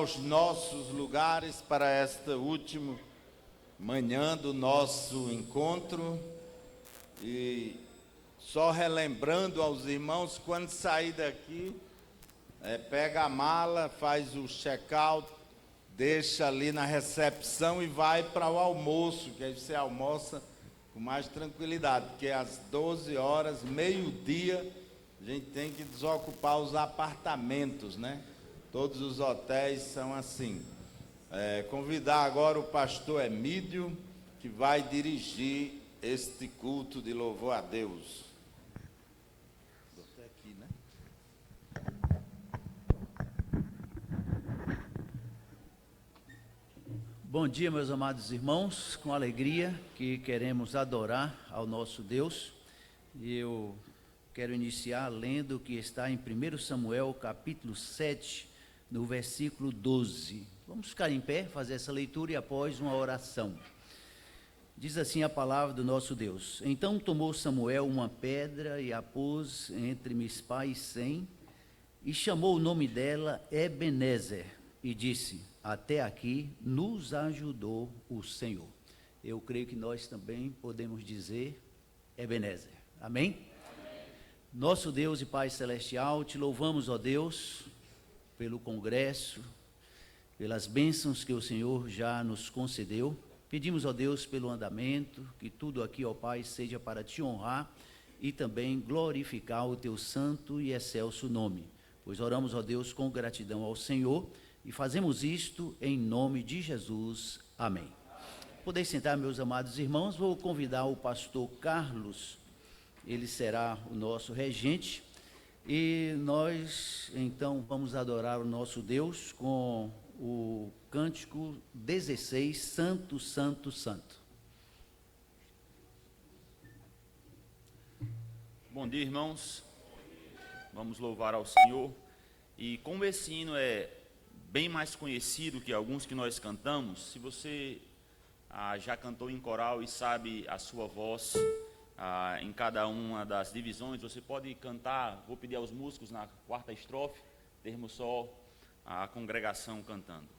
aos nossos lugares para esta última manhã do nosso encontro. E só relembrando aos irmãos, quando sair daqui, pega a mala, faz o check-out, deixa ali na recepção e vai para o almoço, que aí você almoça com mais tranquilidade, porque às 12 horas, meio-dia, a gente tem que desocupar os apartamentos, né? Todos os hotéis são assim. Convidar agora o pastor Emílio, que vai dirigir este culto de louvor a Deus. Aqui, né? Bom dia, meus amados irmãos, com alegria que queremos adorar ao nosso Deus. E eu quero iniciar lendo o que está em 1 Samuel, capítulo 7, no versículo 12. Vamos ficar em pé, fazer essa leitura e após uma oração. Diz assim a palavra do nosso Deus: Então tomou Samuel uma pedra e a pôs entre Mispa e Sem, e chamou o nome dela Ebenezer, e disse: Até aqui nos ajudou o Senhor. Eu creio que nós também podemos dizer Ebenezer. Amém? Amém. Nosso Deus e Pai Celestial, te louvamos, ó Deus, pelo congresso, pelas bênçãos que o Senhor já nos concedeu. Pedimos, ó Deus, pelo andamento, que tudo aqui, ó Pai, seja para te honrar e também glorificar o teu santo e excelso nome. Pois oramos, ó Deus, com gratidão ao Senhor e fazemos isto em nome de Jesus. Amém. Podem sentar, meus amados irmãos. Vou convidar o pastor Carlos, ele será o nosso regente. E nós, então, vamos adorar o nosso Deus com o cântico 16, Santo, Santo, Santo. Bom dia, irmãos. Vamos louvar ao Senhor. E como esse hino é bem mais conhecido que alguns que nós cantamos, se você já cantou em coral e sabe a sua voz em cada uma das divisões, você pode cantar. Vou pedir aos músicos na quarta estrofe, termos só a congregação cantando.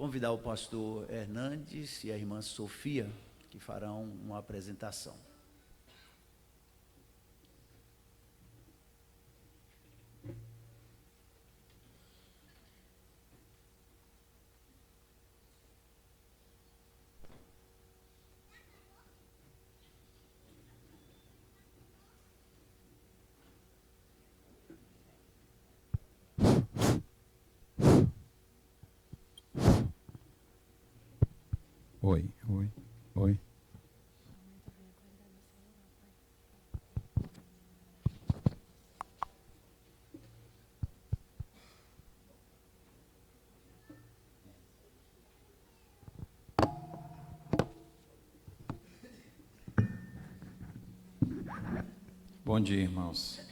convidar o pastor Hernandes e a irmã Sofia, que farão uma apresentação. Oi, oi, oi. Bom dia, irmãos.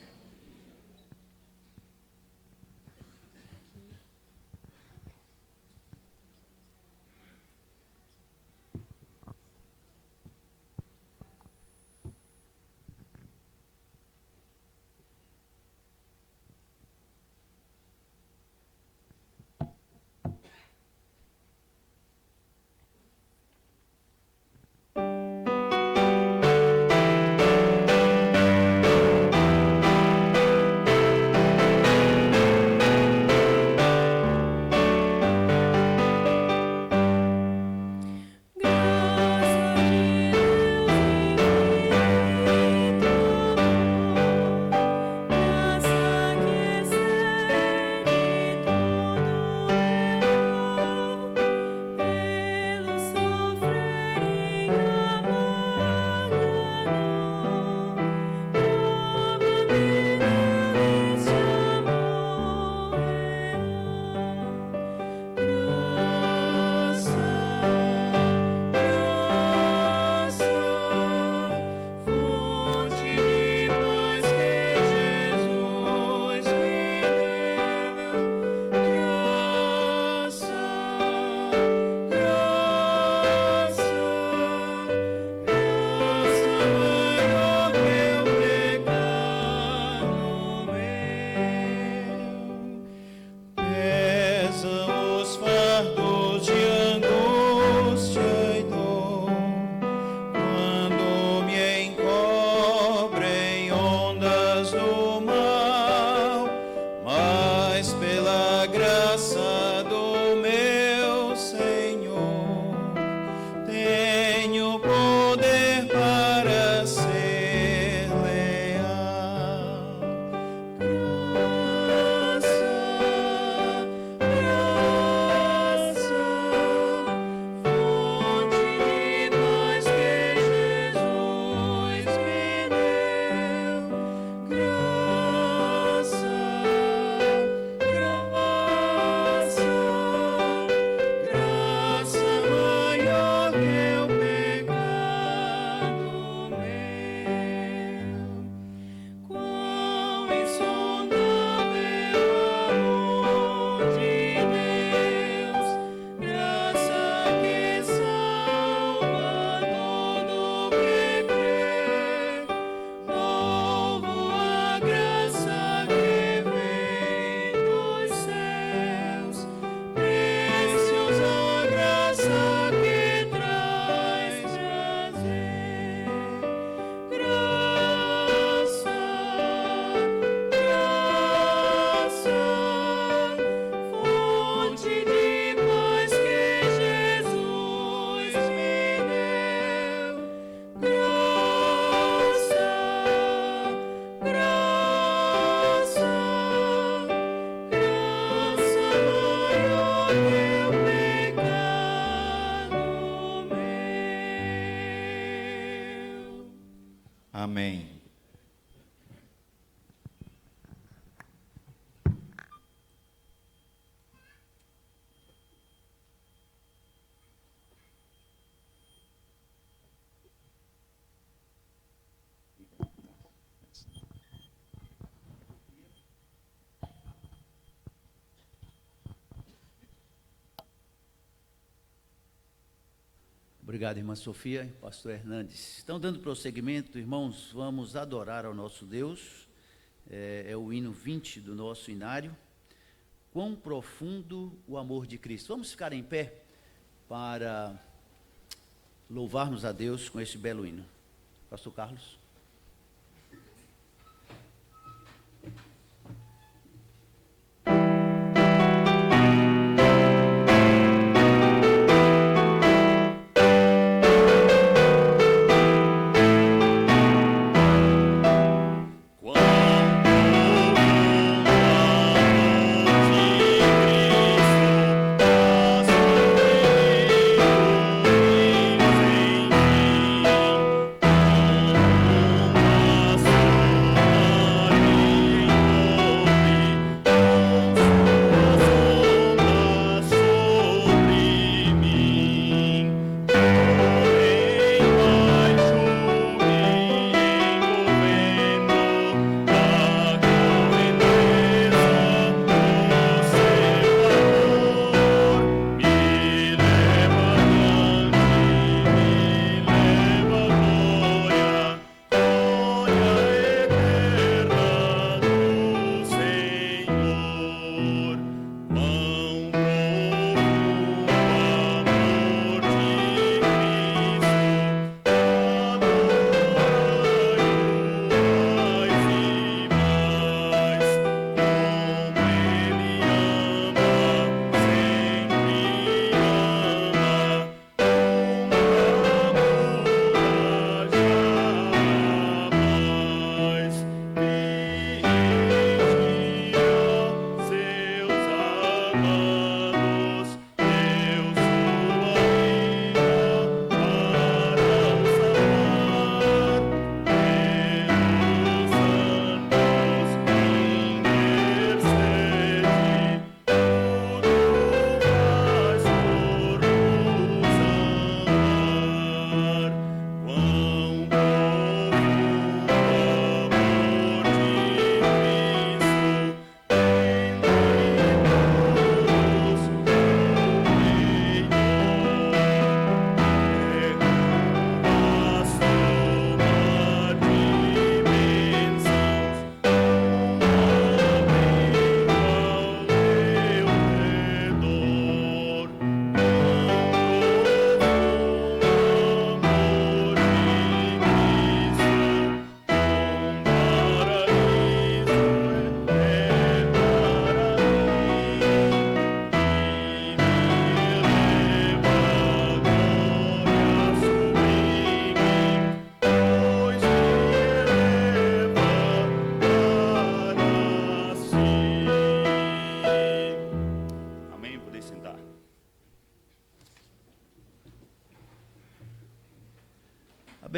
Amém. Obrigado, irmã Sofia e pastor Hernandes. Então, dando prosseguimento, irmãos, vamos adorar ao nosso Deus. É o hino 20 do nosso inário. quão profundo o amor de Cristo. Vamos ficar em pé para louvarmos a Deus com este belo hino. Pastor Carlos.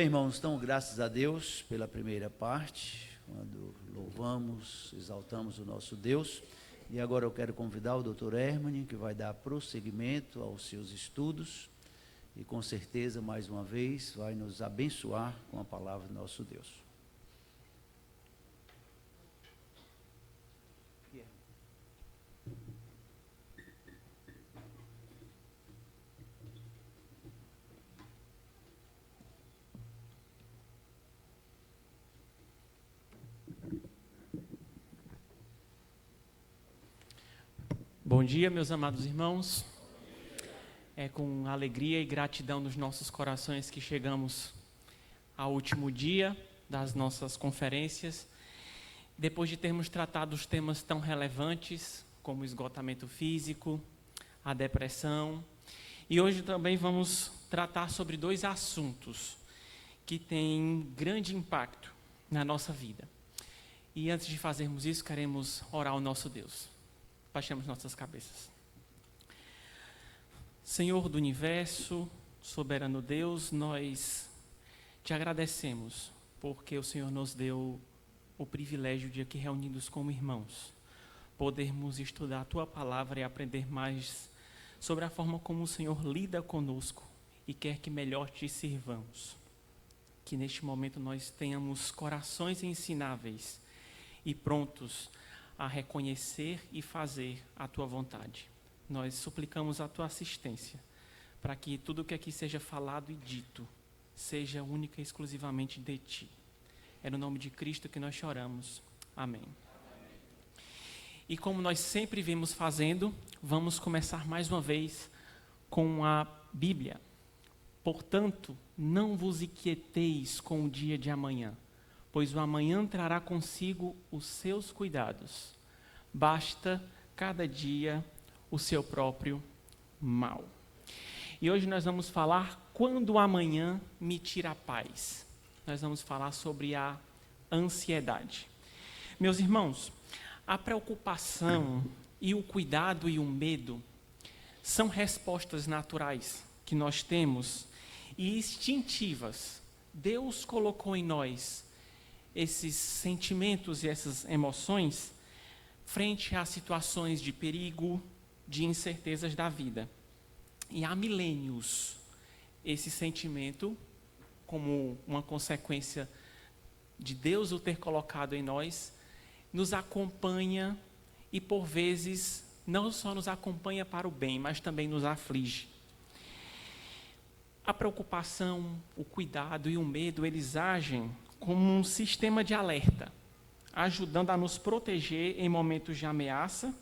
Bem, irmãos, então, graças a Deus pela primeira parte, quando louvamos, exaltamos o nosso Deus. E agora eu quero convidar o Dr. Hermann, que vai dar prosseguimento aos seus estudos e com certeza, mais uma vez, vai nos abençoar com a palavra do nosso Deus. Bom dia, meus amados irmãos. É com alegria e gratidão nos nossos corações que chegamos ao último dia das nossas conferências. Depois de termos tratado os temas tão relevantes como o esgotamento físico, a depressão. E hoje também vamos tratar sobre dois assuntos que têm grande impacto na nossa vida. E antes de fazermos isso, queremos orar ao nosso Deus. Baixemos nossas cabeças. Senhor do universo, soberano Deus, nós te agradecemos porque o Senhor nos deu o privilégio de aqui reunidos como irmãos, podermos estudar a tua palavra e aprender mais sobre a forma como o Senhor lida conosco e quer que melhor te sirvamos. Que neste momento nós tenhamos corações ensináveis e prontos a reconhecer e fazer a tua vontade. Nós suplicamos a tua assistência para que tudo o que aqui seja falado e dito seja única e exclusivamente de ti. É no nome de Cristo que nós choramos. Amém. E como nós sempre vimos fazendo, vamos começar mais uma vez com a Bíblia. Portanto, não vos inquieteis com o dia de amanhã, pois o amanhã trará consigo os seus cuidados. Basta cada dia o seu próprio mal. E hoje nós vamos falar quando o amanhã me tira a paz. Nós vamos falar sobre a ansiedade. Meus irmãos, a preocupação e o cuidado e o medo são respostas naturais que nós temos e instintivas. Deus colocou em nós esses sentimentos e essas emoções frente a situações de perigo, de incertezas da vida. E há milênios, esse sentimento, como uma consequência de Deus o ter colocado em nós, nos acompanha e, por vezes, não só nos acompanha para o bem, mas também nos aflige. A preocupação, o cuidado e o medo, eles agem como um sistema de alerta, ajudando a nos proteger em momentos de ameaça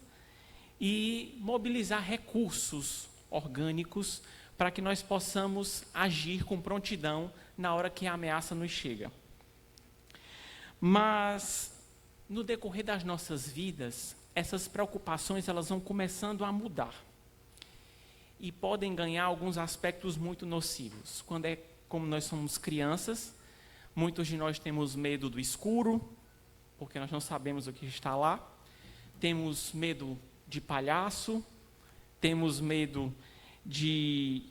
e mobilizar recursos orgânicos para que nós possamos agir com prontidão na hora que a ameaça nos chega. Mas, no decorrer das nossas vidas, essas preocupações elas vão começando a mudar e podem ganhar alguns aspectos muito nocivos. Quando é como nós somos crianças, muitos de nós temos medo do escuro, porque nós não sabemos o que está lá. Temos medo de palhaço, temos medo de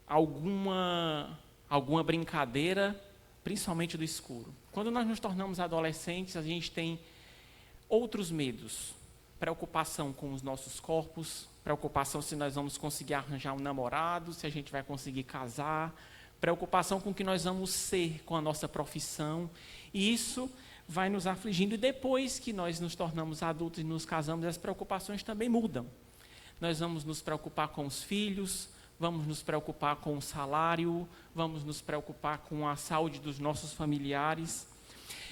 alguma brincadeira, principalmente do escuro. Quando nós nos tornamos adolescentes, a gente tem outros medos. Preocupação com os nossos corpos, preocupação se nós vamos conseguir arranjar um namorado, se a gente vai conseguir casar, preocupação com o que nós vamos ser com a nossa profissão. E isso vai nos afligindo. E depois que nós nos tornamos adultos e nos casamos, as preocupações também mudam. Nós vamos nos preocupar com os filhos, vamos nos preocupar com o salário, vamos nos preocupar com a saúde dos nossos familiares,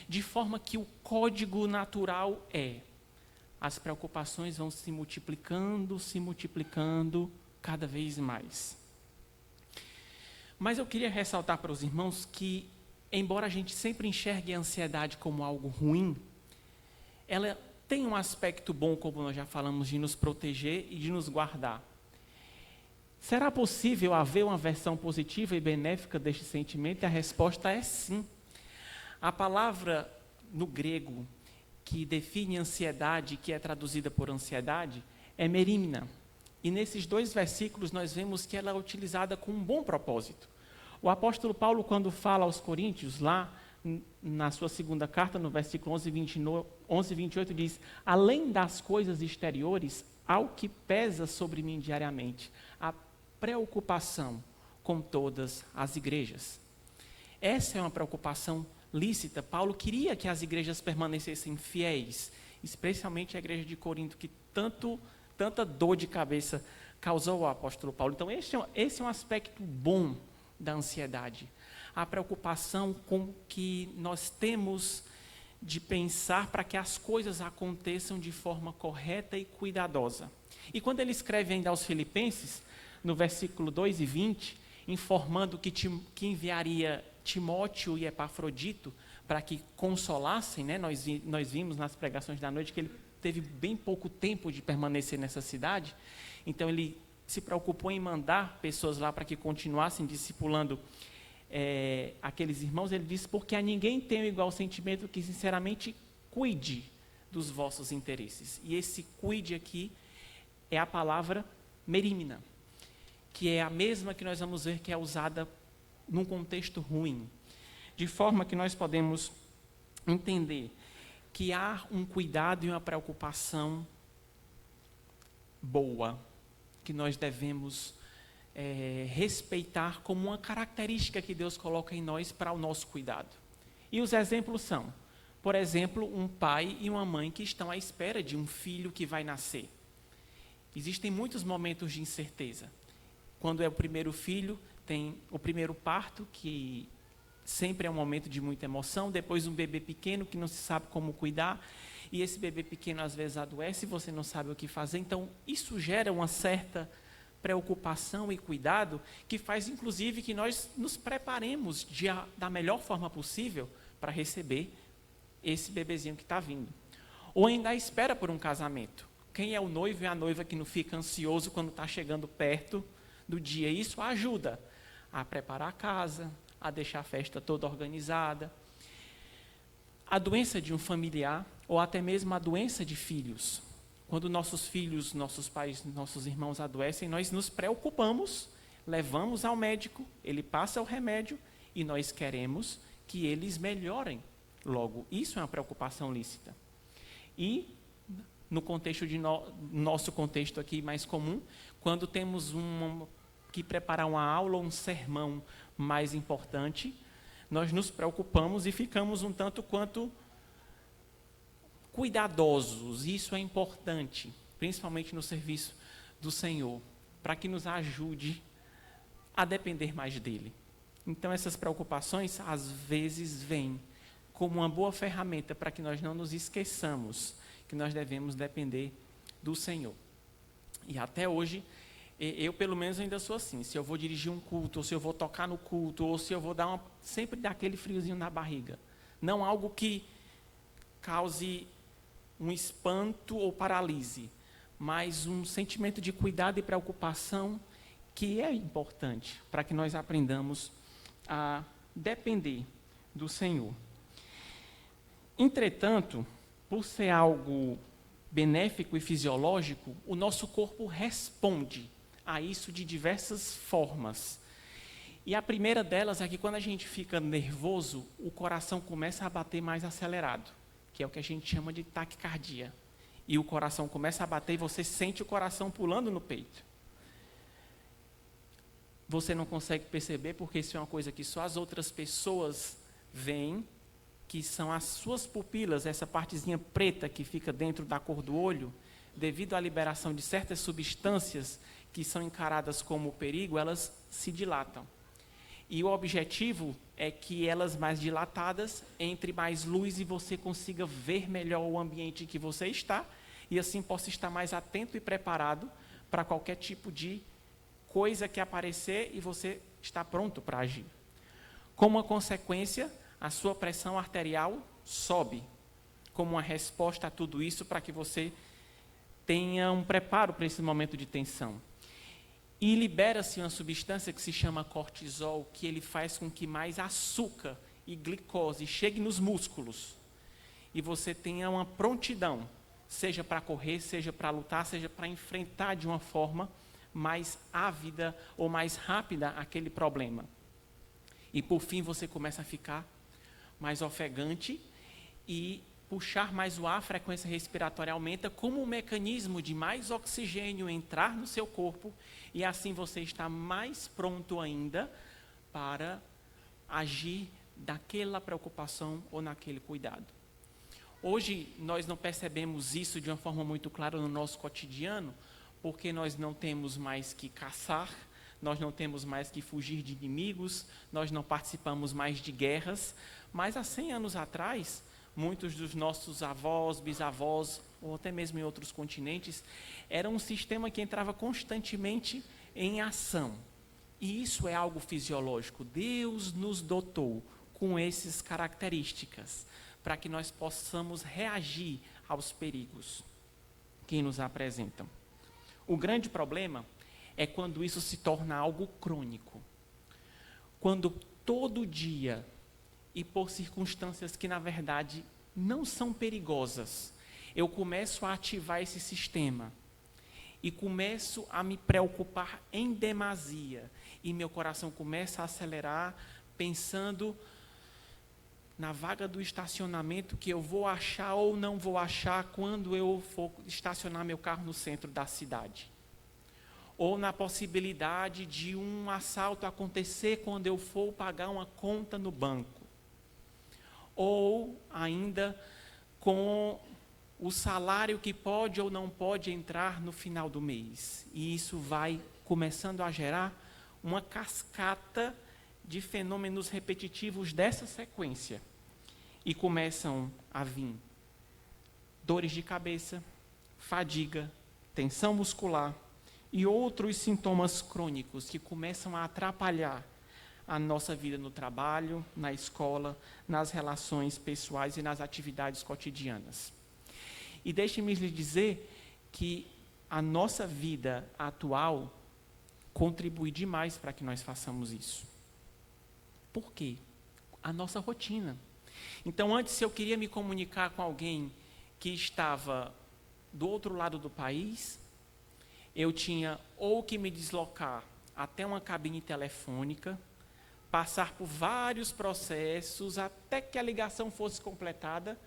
de forma que o código natural as preocupações vão se multiplicando cada vez mais. Mas eu queria ressaltar para os irmãos que, embora a gente sempre enxergue a ansiedade como algo ruim, ela tem um aspecto bom, como nós já falamos, de nos proteger e de nos guardar. Será possível haver uma versão positiva e benéfica deste sentimento? E a resposta é sim. A palavra no grego que define ansiedade, que é traduzida por ansiedade, é merimna. E nesses 2 versículos nós vemos que ela é utilizada com um bom propósito. O apóstolo Paulo, quando fala aos Coríntios, lá na sua segunda carta, no versículo 11 e 28, diz: além das coisas exteriores, há o que pesa sobre mim diariamente, a preocupação com todas as igrejas. Essa é uma preocupação lícita. Paulo queria que as igrejas permanecessem fiéis, especialmente a igreja de Corinto, que tanta dor de cabeça causou ao apóstolo Paulo. Então, esse é um aspecto bom da ansiedade. A preocupação com que nós temos de pensar para que as coisas aconteçam de forma correta e cuidadosa. E quando ele escreve ainda aos Filipenses, no versículo 2 e 20, informando que enviaria Timóteo e Epafrodito para que consolassem, né? Nós vimos nas pregações da noite que ele teve bem pouco tempo de permanecer nessa cidade, então ele se preocupou em mandar pessoas lá para que continuassem discipulando aqueles irmãos. Ele disse: porque a ninguém tem igual sentimento que sinceramente cuide dos vossos interesses. E esse cuide aqui é a palavra merimna, que é a mesma que nós vamos ver que é usada num contexto ruim, de forma que nós podemos entender que há um cuidado e uma preocupação boa, que nós devemos respeitar como uma característica que Deus coloca em nós para o nosso cuidado. E os exemplos são, por exemplo, um pai e uma mãe que estão à espera de um filho que vai nascer. Existem muitos momentos de incerteza. Quando é o primeiro filho, tem o primeiro parto, que sempre é um momento de muita emoção, depois um bebê pequeno que não se sabe como cuidar, e esse bebê pequeno às vezes adoece e você não sabe o que fazer. Então, isso gera uma certa preocupação e cuidado que faz, inclusive, que nós nos preparemos da melhor forma possível para receber esse bebezinho que está vindo. Ou ainda espera por um casamento. Quem é o noivo e a noiva que não fica ansioso quando está chegando perto do dia? Isso ajuda a preparar a casa, a deixar a festa toda organizada. A doença de um familiar, ou até mesmo a doença de filhos. Quando nossos filhos, nossos pais, nossos irmãos adoecem, nós nos preocupamos, levamos ao médico, ele passa o remédio e nós queremos que eles melhorem logo. Isso é uma preocupação lícita. E, no contexto de nosso contexto aqui mais comum, quando temos que preparar uma aula ou um sermão mais importante, nós nos preocupamos e ficamos um tanto quanto cuidadosos. Isso é importante, principalmente no serviço do Senhor, para que nos ajude a depender mais dele. Então, essas preocupações, às vezes, vêm como uma boa ferramenta para que nós não nos esqueçamos que nós devemos depender do Senhor. E até hoje, eu pelo menos ainda sou assim. Se eu vou dirigir um culto, ou se eu vou tocar no culto, ou se eu vou sempre dar aquele friozinho na barriga. Não algo que cause um espanto ou paralise, mas um sentimento de cuidado e preocupação que é importante para que nós aprendamos a depender do Senhor. Entretanto, por ser algo benéfico e fisiológico, o nosso corpo responde a isso de diversas formas. E a primeira delas é que quando a gente fica nervoso, o coração começa a bater mais acelerado, que é o que a gente chama de taquicardia. E o coração começa a bater e você sente o coração pulando no peito. Você não consegue perceber porque isso é uma coisa que só as outras pessoas veem, que são as suas pupilas, essa partezinha preta que fica dentro da cor do olho, devido à liberação de certas substâncias que são encaradas como perigo, elas se dilatam. E o objetivo é que elas mais dilatadas entre mais luz e você consiga ver melhor o ambiente em que você está e assim possa estar mais atento e preparado para qualquer tipo de coisa que aparecer e você está pronto para agir. Como uma consequência, a sua pressão arterial sobe, como uma resposta a tudo isso para que você tenha um preparo para esse momento de tensão. E libera-se uma substância que se chama cortisol, que ele faz com que mais açúcar e glicose chegue nos músculos. E você tenha uma prontidão, seja para correr, seja para lutar, seja para enfrentar de uma forma mais ávida ou mais rápida aquele problema. E por fim você começa a ficar mais ofegante e puxar mais o ar, a frequência respiratória aumenta como um mecanismo de mais oxigênio entrar no seu corpo e assim você está mais pronto ainda para agir daquela preocupação ou naquele cuidado. Hoje nós não percebemos isso de uma forma muito clara no nosso cotidiano, porque nós não temos mais que caçar, nós não temos mais que fugir de inimigos, nós não participamos mais de guerras, mas há 100 anos atrás, muitos dos nossos avós, bisavós, ou até mesmo em outros continentes, era um sistema que entrava constantemente em ação. E isso é algo fisiológico. Deus nos dotou com essas características, para que nós possamos reagir aos perigos que nos apresentam. O grande problema é quando isso se torna algo crônico. Quando todo dia, e por circunstâncias que, na verdade, não são perigosas, eu começo a ativar esse sistema e começo a me preocupar em demasia e meu coração começa a acelerar pensando na vaga do estacionamento que eu vou achar ou não vou achar quando eu for estacionar meu carro no centro da cidade. Ou na possibilidade de um assalto acontecer quando eu for pagar uma conta no banco. Ou ainda com o salário que pode ou não pode entrar no final do mês. E isso vai começando a gerar uma cascata de fenômenos repetitivos dessa sequência. E começam a vir dores de cabeça, fadiga, tensão muscular e outros sintomas crônicos que começam a atrapalhar a nossa vida no trabalho, na escola, nas relações pessoais e nas atividades cotidianas. E deixe-me lhe dizer que a nossa vida atual contribui demais para que nós façamos isso. Por quê? A nossa rotina. Então, antes, se eu queria me comunicar com alguém que estava do outro lado do país, eu tinha ou que me deslocar até uma cabine telefônica, passar por vários processos até que a ligação fosse completada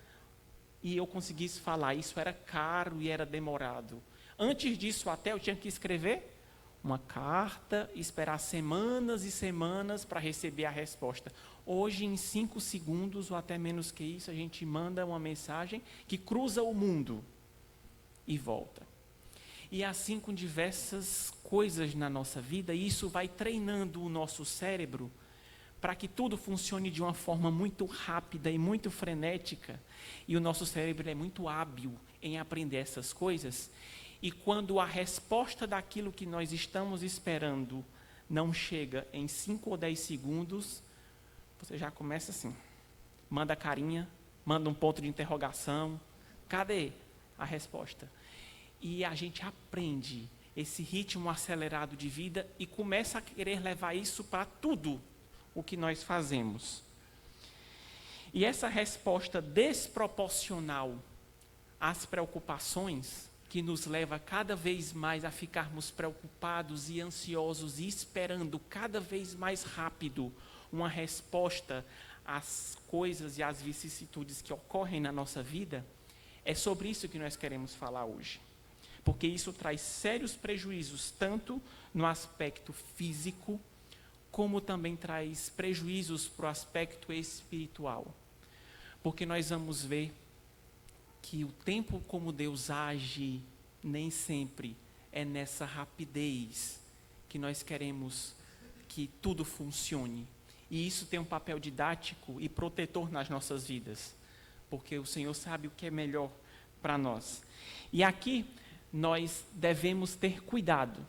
e eu conseguisse falar. Isso era caro e era demorado. Antes disso, até eu tinha que escrever uma carta, esperar semanas e semanas para receber a resposta. Hoje, em 5 segundos, ou até menos que isso, a gente manda uma mensagem que cruza o mundo e volta. E assim com diversas coisas na nossa vida, e isso vai treinando o nosso cérebro para que tudo funcione de uma forma muito rápida e muito frenética. E o nosso cérebro é muito hábil em aprender essas coisas. E quando a resposta daquilo que nós estamos esperando não chega em 5 ou 10 segundos, você já começa assim, manda carinha, manda um ponto de interrogação, cadê a resposta? E a gente aprende esse ritmo acelerado de vida e começa a querer levar isso para tudo o que nós fazemos. E essa resposta desproporcional às preocupações, que nos leva cada vez mais a ficarmos preocupados e ansiosos e esperando cada vez mais rápido uma resposta às coisas e às vicissitudes que ocorrem na nossa vida, é sobre isso que nós queremos falar hoje. Porque isso traz sérios prejuízos, tanto no aspecto físico, como também traz prejuízos para o aspecto espiritual. Porque nós vamos ver que o tempo como Deus age nem sempre é nessa rapidez que nós queremos que tudo funcione. E isso tem um papel didático e protetor nas nossas vidas, porque o Senhor sabe o que é melhor para nós. E aqui nós devemos ter cuidado,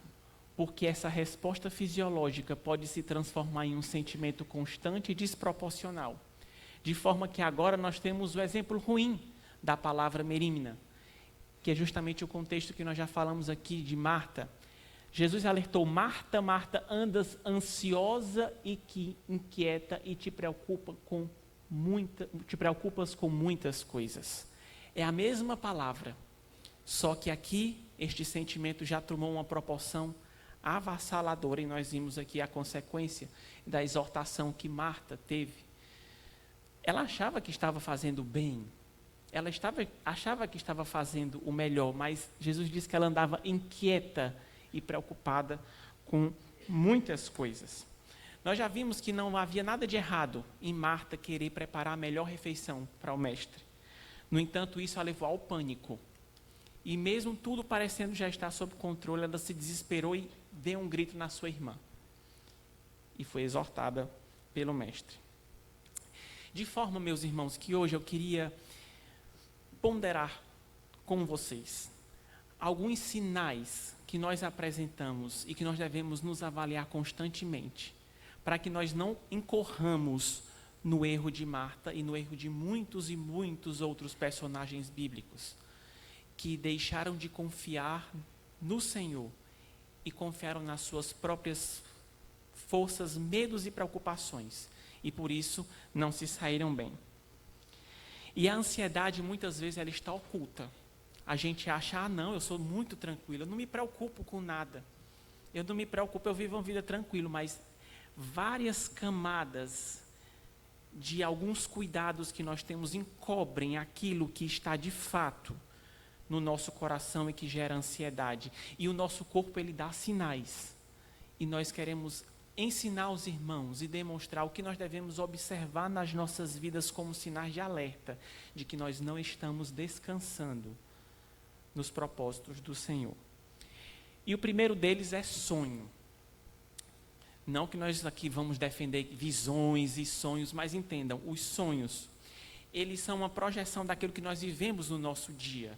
porque essa resposta fisiológica pode se transformar em um sentimento constante e desproporcional, de forma que agora nós temos o exemplo ruim da palavra merímna, que é justamente o contexto que nós já falamos aqui de Marta. Jesus alertou: Marta, Marta, andas ansiosa e que inquieta e te preocupas com muitas coisas. É a mesma palavra, só que aqui este sentimento já tomou uma proporção avassaladora e nós vimos aqui a consequência da exortação que Marta teve. Ela achava que estava fazendo bem, achava que estava fazendo o melhor, mas Jesus disse que ela andava inquieta e preocupada com muitas coisas. Nós já vimos que não havia nada de errado em Marta querer preparar a melhor refeição para o mestre. No entanto, isso a levou ao pânico. E mesmo tudo parecendo já estar sob controle, ela se desesperou e deu um grito na sua irmã. E foi exortada pelo mestre. De forma, meus irmãos, que hoje eu queria ponderar com vocês alguns sinais que nós apresentamos e que nós devemos nos avaliar constantemente, para que nós não incorramos no erro de Marta e no erro de muitos e muitos outros personagens bíblicos, que deixaram de confiar no Senhor e confiaram nas suas próprias forças, medos e preocupações, e por isso não se saíram bem. E a ansiedade, muitas vezes, ela está oculta. A gente acha: não, eu sou muito tranquilo, eu não me preocupo com nada. Eu não me preocupo, eu vivo uma vida tranquila, mas várias camadas de alguns cuidados que nós temos encobrem aquilo que está de fato no nosso coração e que gera ansiedade. E o nosso corpo, ele dá sinais. E nós queremos ensinar os irmãos e demonstrar o que nós devemos observar nas nossas vidas como sinais de alerta, de que nós não estamos descansando nos propósitos do Senhor. E o primeiro deles é sonho. Não que nós aqui vamos defender visões e sonhos, mas entendam, os sonhos, eles são uma projeção daquilo que nós vivemos no nosso dia.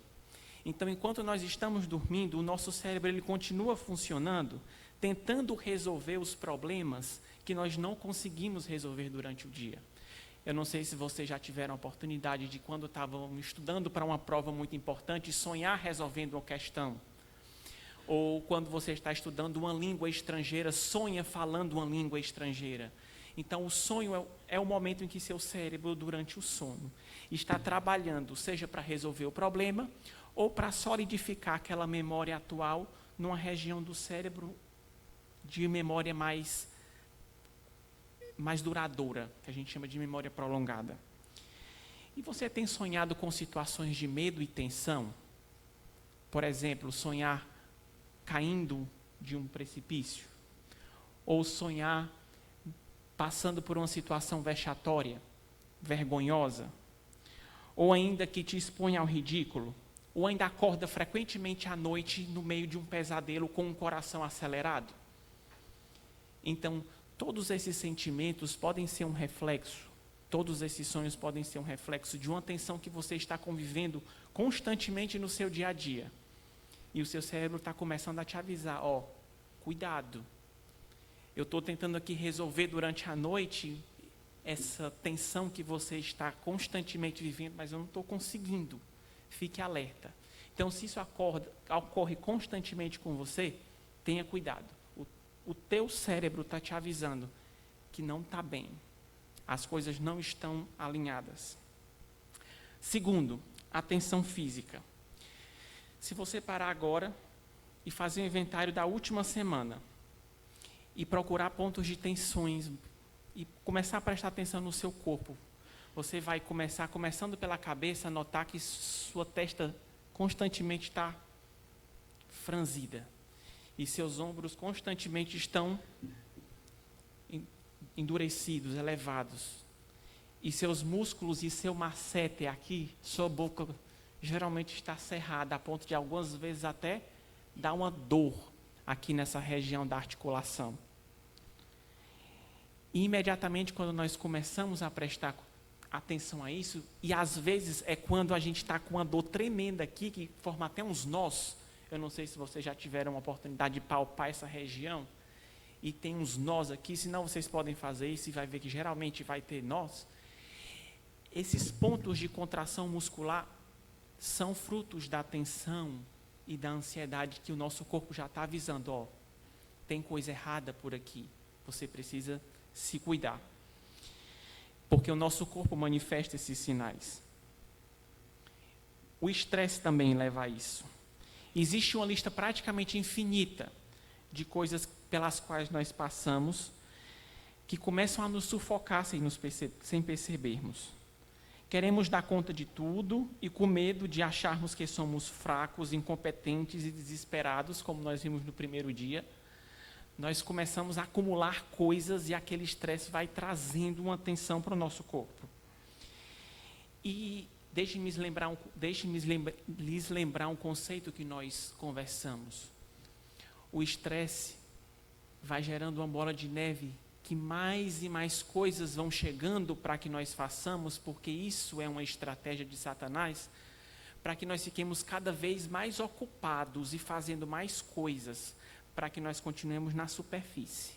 Então, enquanto nós estamos dormindo, o nosso cérebro ele continua funcionando, tentando resolver os problemas que nós não conseguimos resolver durante o dia. Eu não sei se vocês já tiveram a oportunidade de, quando estavam estudando para uma prova muito importante, sonhar resolvendo uma questão. Ou quando você está estudando uma língua estrangeira, sonha falando uma língua estrangeira. Então, o sonho é o momento em que seu cérebro, durante o sono, está trabalhando, seja para resolver o problema, ou para solidificar aquela memória atual numa região do cérebro de memória mais duradoura, que a gente chama de memória prolongada. E você tem sonhado com situações de medo e tensão? Por exemplo, sonhar caindo de um precipício? Ou sonhar passando por uma situação vexatória, vergonhosa? Ou ainda que te expõe ao ridículo? Ou ainda acorda frequentemente à noite no meio de um pesadelo com um coração acelerado? Então, todos esses sentimentos podem ser um reflexo, todos esses sonhos podem ser um reflexo de uma tensão que você está convivendo constantemente no seu dia a dia. E o seu cérebro está começando a te avisar, cuidado. Eu estou tentando aqui resolver durante a noite essa tensão que você está constantemente vivendo, mas eu não estou conseguindo. Fique alerta. Então, se isso ocorre constantemente com você, tenha cuidado. O teu cérebro está te avisando que não está bem. As coisas não estão alinhadas. Segundo, a tensão física. Se você parar agora e fazer um inventário da última semana e procurar pontos de tensões e começar a prestar atenção no seu corpo, você vai começando pela cabeça, a notar que sua testa constantemente está franzida. E seus ombros constantemente estão endurecidos, elevados. E seus músculos e seu masseter aqui, sua boca, geralmente está cerrada, a ponto de algumas vezes até dar uma dor aqui nessa região da articulação. E imediatamente quando nós começamos a prestar atenção a isso, e às vezes é quando a gente está com uma dor tremenda aqui, que forma até uns nós. Eu não sei se vocês já tiveram a oportunidade de palpar essa região, e tem uns nós aqui, senão vocês podem fazer isso e vai ver que geralmente vai ter nós. Esses pontos de contração muscular são frutos da tensão e da ansiedade que o nosso corpo já está avisando, tem coisa errada por aqui, você precisa se cuidar. Porque o nosso corpo manifesta esses sinais. O estresse também leva a isso. Existe uma lista praticamente infinita de coisas pelas quais nós passamos que começam a nos sufocar sem percebermos. Queremos dar conta de tudo e com medo de acharmos que somos fracos, incompetentes e desesperados, como nós vimos no primeiro dia, nós começamos a acumular coisas e aquele estresse vai trazendo uma tensão para o nosso corpo. E deixem-me lhes lembrar um conceito que nós conversamos. O estresse vai gerando uma bola de neve que mais e mais coisas vão chegando para que nós façamos, porque isso é uma estratégia de Satanás, para que nós fiquemos cada vez mais ocupados e fazendo mais coisas, para que nós continuemos na superfície,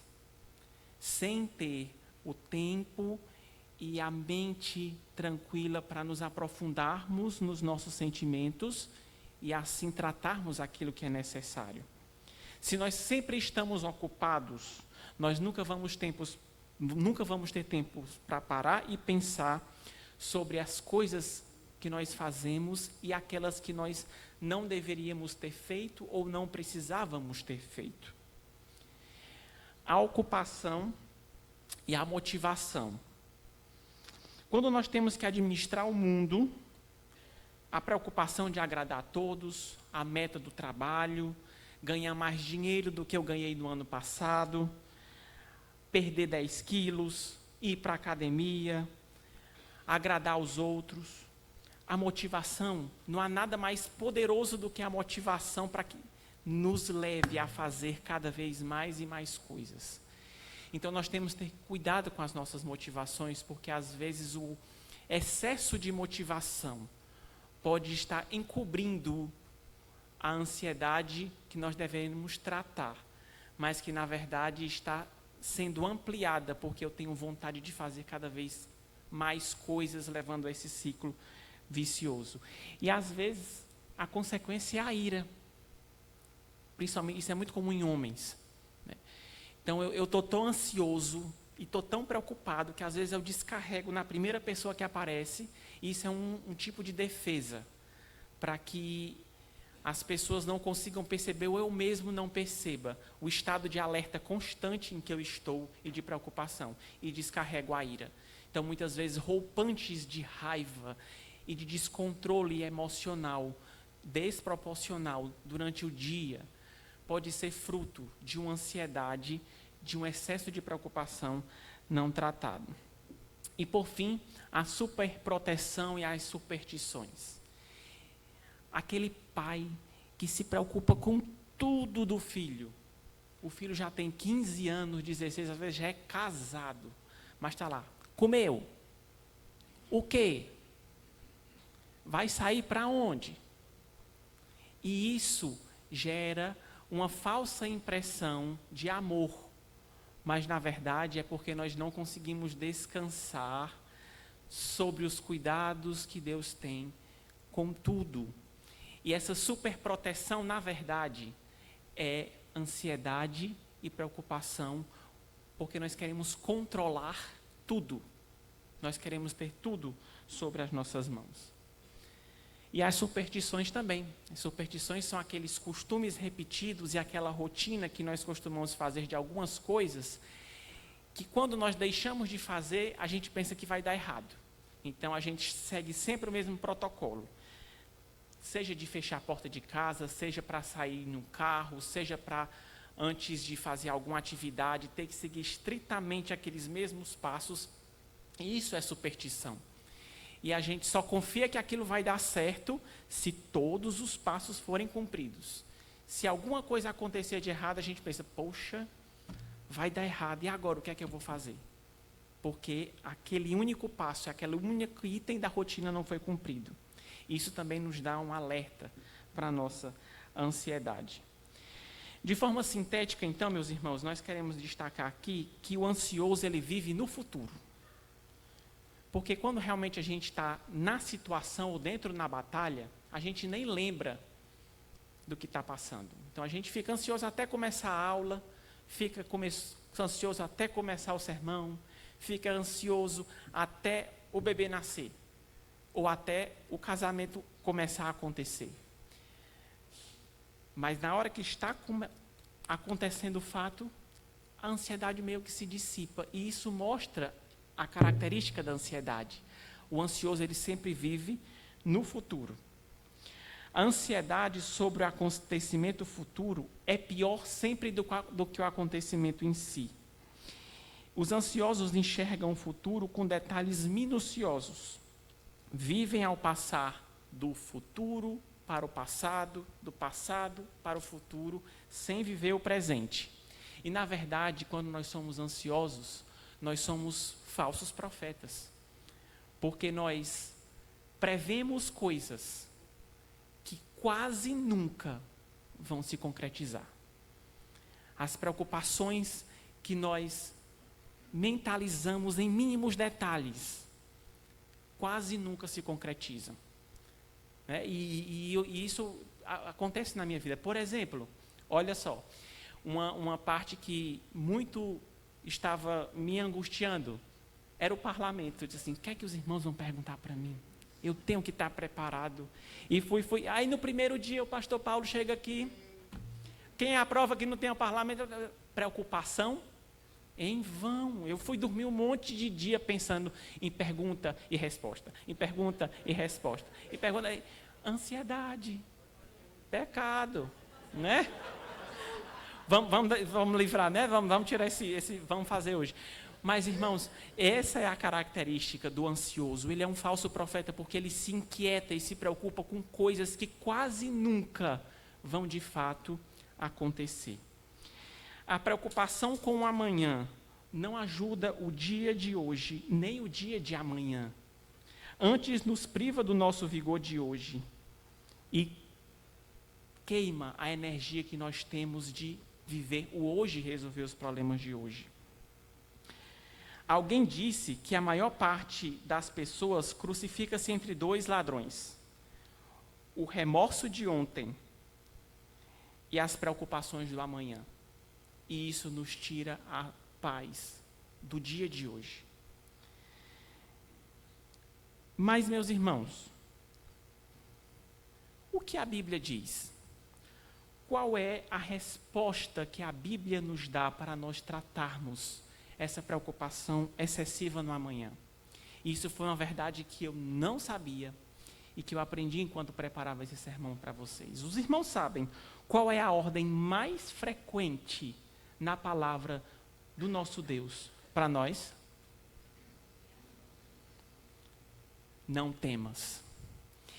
sem ter o tempo e a mente tranquila para nos aprofundarmos nos nossos sentimentos e assim tratarmos aquilo que é necessário. Se nós sempre estamos ocupados, nós nunca vamos ter tempo para parar e pensar sobre as coisas que nós fazemos e aquelas que nós não deveríamos ter feito ou não precisávamos ter feito. A ocupação e a motivação. Quando nós temos que administrar o mundo, a preocupação de agradar a todos, a meta do trabalho, ganhar mais dinheiro do que eu ganhei no ano passado, perder 10 quilos, ir para a academia, agradar os outros. A motivação, não há nada mais poderoso do que a motivação para que nos leve a fazer cada vez mais e mais coisas. Então nós temos que ter cuidado com as nossas motivações, porque às vezes excesso de motivação pode estar encobrindo a ansiedade que nós devemos tratar, mas que, na verdade, está sendo ampliada, porque eu tenho vontade de fazer cada vez mais coisas, levando a esse ciclo vicioso. E, às vezes, a consequência é a ira. Principalmente, isso é muito comum em homens, né? Então, eu estou tão ansioso e estou tão preocupado que, às vezes, eu descarrego na primeira pessoa que aparece, e isso é um tipo de defesa, para que as pessoas não consigam perceber, ou eu mesmo não perceba, o estado de alerta constante em que eu estou e de preocupação, e descarrego a ira. Então, muitas vezes, rompantes de raiva e de descontrole emocional desproporcional durante o dia, pode ser fruto de uma ansiedade, de um excesso de preocupação não tratado. E, por fim, a superproteção e as superstições. Aquele pai que se preocupa com tudo do filho. O filho já tem 15 anos, 16, às vezes já é casado, mas está lá. Comeu. O quê? Vai sair para onde? E isso gera uma falsa impressão de amor, mas na verdade é porque nós não conseguimos descansar sobre os cuidados que Deus tem com tudo. E essa superproteção, na verdade, é ansiedade e preocupação, porque nós queremos controlar tudo. Nós queremos ter tudo sobre as nossas mãos. E as superstições também. As superstições são aqueles costumes repetidos e aquela rotina que nós costumamos fazer de algumas coisas, que quando nós deixamos de fazer, a gente pensa que vai dar errado. Então, a gente segue sempre o mesmo protocolo. Seja de fechar a porta de casa, seja para sair no carro, seja para, antes de fazer alguma atividade, ter que seguir estritamente aqueles mesmos passos. E isso é superstição. E a gente só confia que aquilo vai dar certo se todos os passos forem cumpridos. Se alguma coisa acontecer de errado, a gente pensa, poxa, vai dar errado, e agora o que é que eu vou fazer? Porque aquele único passo, aquele único item da rotina não foi cumprido. Isso também nos dá um alerta para a nossa ansiedade. De forma sintética, então, meus irmãos, nós queremos destacar aqui que o ansioso ele vive no futuro. Porque quando realmente a gente está na situação ou dentro na batalha, a gente nem lembra do que está passando. Então a gente fica ansioso até começar a aula, fica ansioso até começar o sermão, fica ansioso até o bebê nascer, ou até o casamento começar a acontecer. Mas na hora que está acontecendo o fato, a ansiedade meio que se dissipa, e isso mostra a característica da ansiedade. O ansioso, ele sempre vive no futuro. A ansiedade sobre o acontecimento futuro é pior sempre do que o acontecimento em si. Os ansiosos enxergam o futuro com detalhes minuciosos. Vivem ao passar do futuro para o passado, do passado para o futuro, sem viver o presente. E, na verdade, quando nós somos ansiosos, nós somos falsos profetas, porque nós prevemos coisas que quase nunca vão se concretizar. As preocupações que nós mentalizamos em mínimos detalhes quase nunca se concretizam. E isso acontece na minha vida. Por exemplo, olha só, uma parte que muito estava me angustiando era o parlamento. Eu disse assim, o que é que os irmãos vão perguntar para mim? Eu tenho que estar preparado. E fui. Aí no primeiro dia o pastor Paulo chega aqui. Quem é a prova que não tem o parlamento? Preocupação em vão. Eu fui dormir um monte de dia pensando em pergunta e resposta. Em pergunta e resposta. E pergunta. Ansiedade. Pecado. Né? Vamos livrar, né? Vamos tirar esse. Vamos fazer hoje. Mas, irmãos, essa é a característica do ansioso. Ele é um falso profeta porque ele se inquieta e se preocupa com coisas que quase nunca vão, de fato, acontecer. A preocupação com o amanhã não ajuda o dia de hoje, nem o dia de amanhã. antes nos priva do nosso vigor de hoje e queima a energia que nós temos de viver o hoje e resolver os problemas de hoje. Alguém disse que a maior parte das pessoas crucifica-se entre dois ladrões: o remorso de ontem e as preocupações do amanhã. E isso nos tira a paz do dia de hoje. Mas, meus irmãos, o que a Bíblia diz? Qual é a resposta que a Bíblia nos dá para nós tratarmos essa preocupação excessiva no amanhã? Isso foi uma verdade que eu não sabia e que eu aprendi enquanto preparava esse sermão para vocês. Os irmãos sabem qual é a ordem mais frequente na palavra do nosso Deus para nós? Não temas.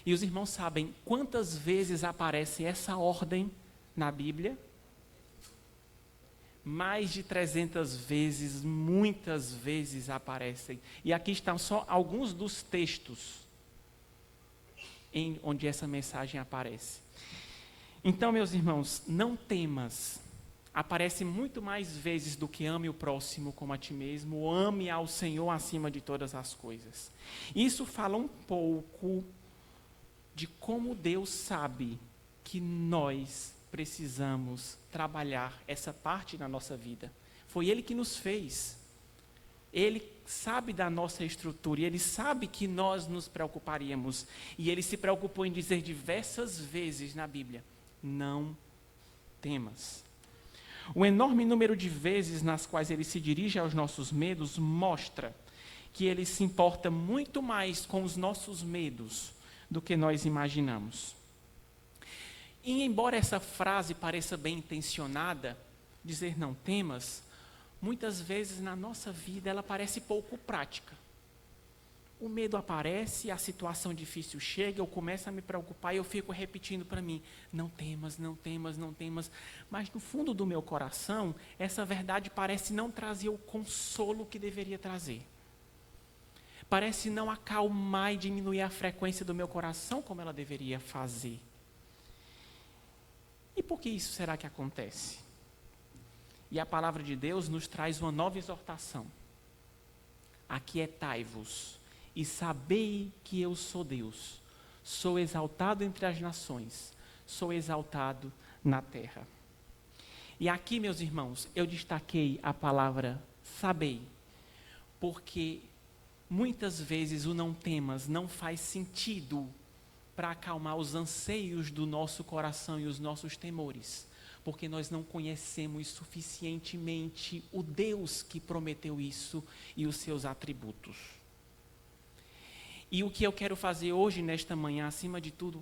E os irmãos sabem quantas vezes aparece essa ordem na Bíblia? Mais de 300 vezes, muitas vezes aparecem. E aqui estão só alguns dos textos em onde essa mensagem aparece. Então, meus irmãos, não temas. Aparece muito mais vezes do que ame o próximo como a ti mesmo, ou ame ao Senhor acima de todas as coisas. Isso fala um pouco de como Deus sabe que nós precisamos trabalhar essa parte na nossa vida. Foi Ele que nos fez. Ele sabe da nossa estrutura e Ele sabe que nós nos preocuparíamos. E Ele se preocupou em dizer diversas vezes na Bíblia: não temas. O enorme número de vezes nas quais Ele se dirige aos nossos medos mostra que Ele se importa muito mais com os nossos medos do que nós imaginamos. E embora essa frase pareça bem intencionada, dizer não temas, muitas vezes na nossa vida ela parece pouco prática. O medo aparece, a situação difícil chega, eu começo a me preocupar e eu fico repetindo para mim: não temas, não temas, não temas. Mas no fundo do meu coração, essa verdade parece não trazer o consolo que deveria trazer. Parece não acalmar e diminuir a frequência do meu coração como ela deveria fazer. E por que isso será que acontece? E a palavra de Deus nos traz uma nova exortação: aquietai-vos e sabei que eu sou Deus. Sou exaltado entre as nações, sou exaltado na terra. E aqui, meus irmãos, eu destaquei a palavra sabei, porque muitas vezes o não temas não faz sentido para acalmar os anseios do nosso coração e os nossos temores, porque nós não conhecemos suficientemente o Deus que prometeu isso e os seus atributos. E o que eu quero fazer hoje, nesta manhã, acima de tudo,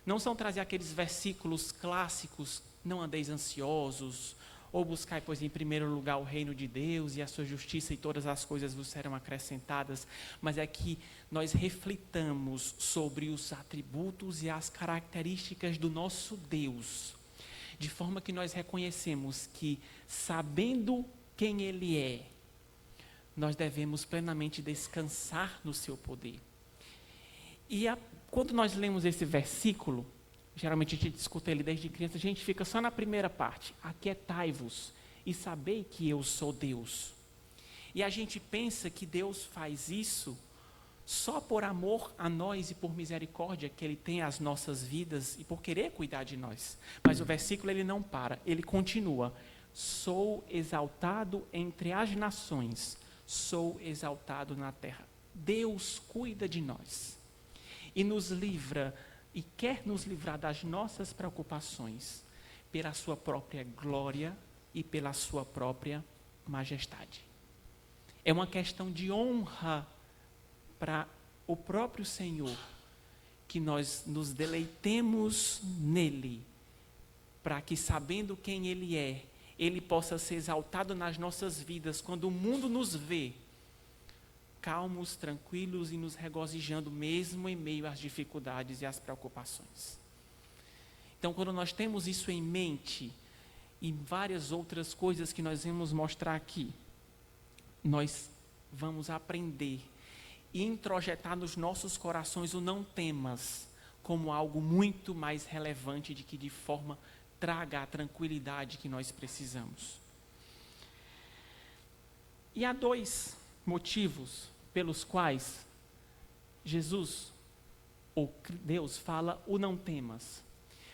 não são trazer aqueles versículos clássicos: não andeis ansiosos, ou buscai, pois, em primeiro lugar o reino de Deus e a sua justiça, e todas as coisas vos serão acrescentadas, mas é que nós reflitamos sobre os atributos e as características do nosso Deus, de forma que nós reconhecemos que, sabendo quem Ele é, nós devemos plenamente descansar no seu poder. E quando nós lemos esse versículo, geralmente a gente escuta ele desde criança, a gente fica só na primeira parte: aquietai-vos e sabei que eu sou Deus. E a gente pensa que Deus faz isso só por amor a nós e por misericórdia que Ele tem às nossas vidas e por querer cuidar de nós. Mas o versículo ele não para, ele continua: sou exaltado entre as nações, sou exaltado na terra. Deus cuida de nós e nos livra e quer nos livrar das nossas preocupações pela sua própria glória e pela sua própria majestade. É uma questão de honra para o próprio Senhor que nós nos deleitemos nele, para que, sabendo quem Ele é, Ele possa ser exaltado nas nossas vidas quando o mundo nos vê calmos, tranquilos e nos regozijando mesmo em meio às dificuldades e às preocupações. Então, quando nós temos isso em mente e várias outras coisas que nós vamos mostrar aqui, nós vamos aprender e introjetar nos nossos corações o não temas como algo muito mais relevante de que de forma traga a tranquilidade que nós precisamos. E há 2 motivos pelos quais Jesus, ou Deus, fala o não temas.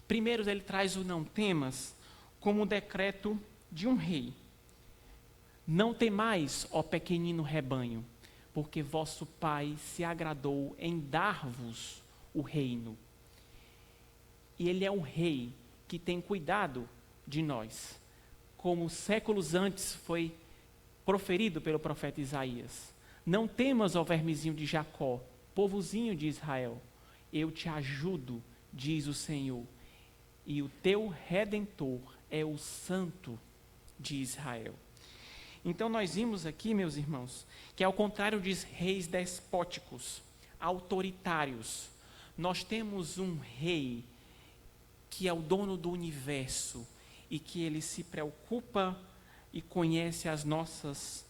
Primeiro, ele traz o não temas como um decreto de um rei. Não temais, ó pequenino rebanho, porque vosso Pai se agradou em dar-vos o reino. E ele é um rei que tem cuidado de nós, como séculos antes foi proferido pelo profeta Isaías. Não temas, ó vermezinho de Jacó, povozinho de Israel, eu te ajudo, diz o Senhor, e o teu Redentor é o Santo de Israel. Então nós vimos aqui, meus irmãos, que ao contrário de reis despóticos, autoritários, nós temos um rei que é o dono do universo e que ele se preocupa e conhece as nossas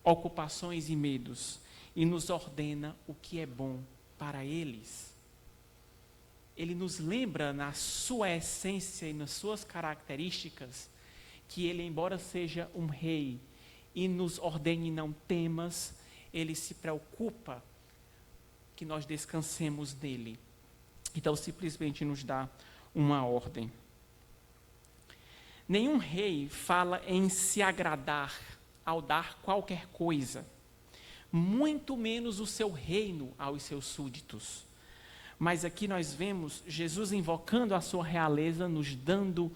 ocupações e medos e nos ordena o que é bom para eles. Ele nos lembra na sua essência e nas suas características que ele, embora seja um rei e nos ordene não temas, ele se preocupa que nós descansemos nele. Então, simplesmente nos dá uma ordem. Nenhum rei fala em se agradar ao dar qualquer coisa, muito menos o seu reino aos seus súditos. Mas aqui nós vemos Jesus invocando a sua realeza, nos dando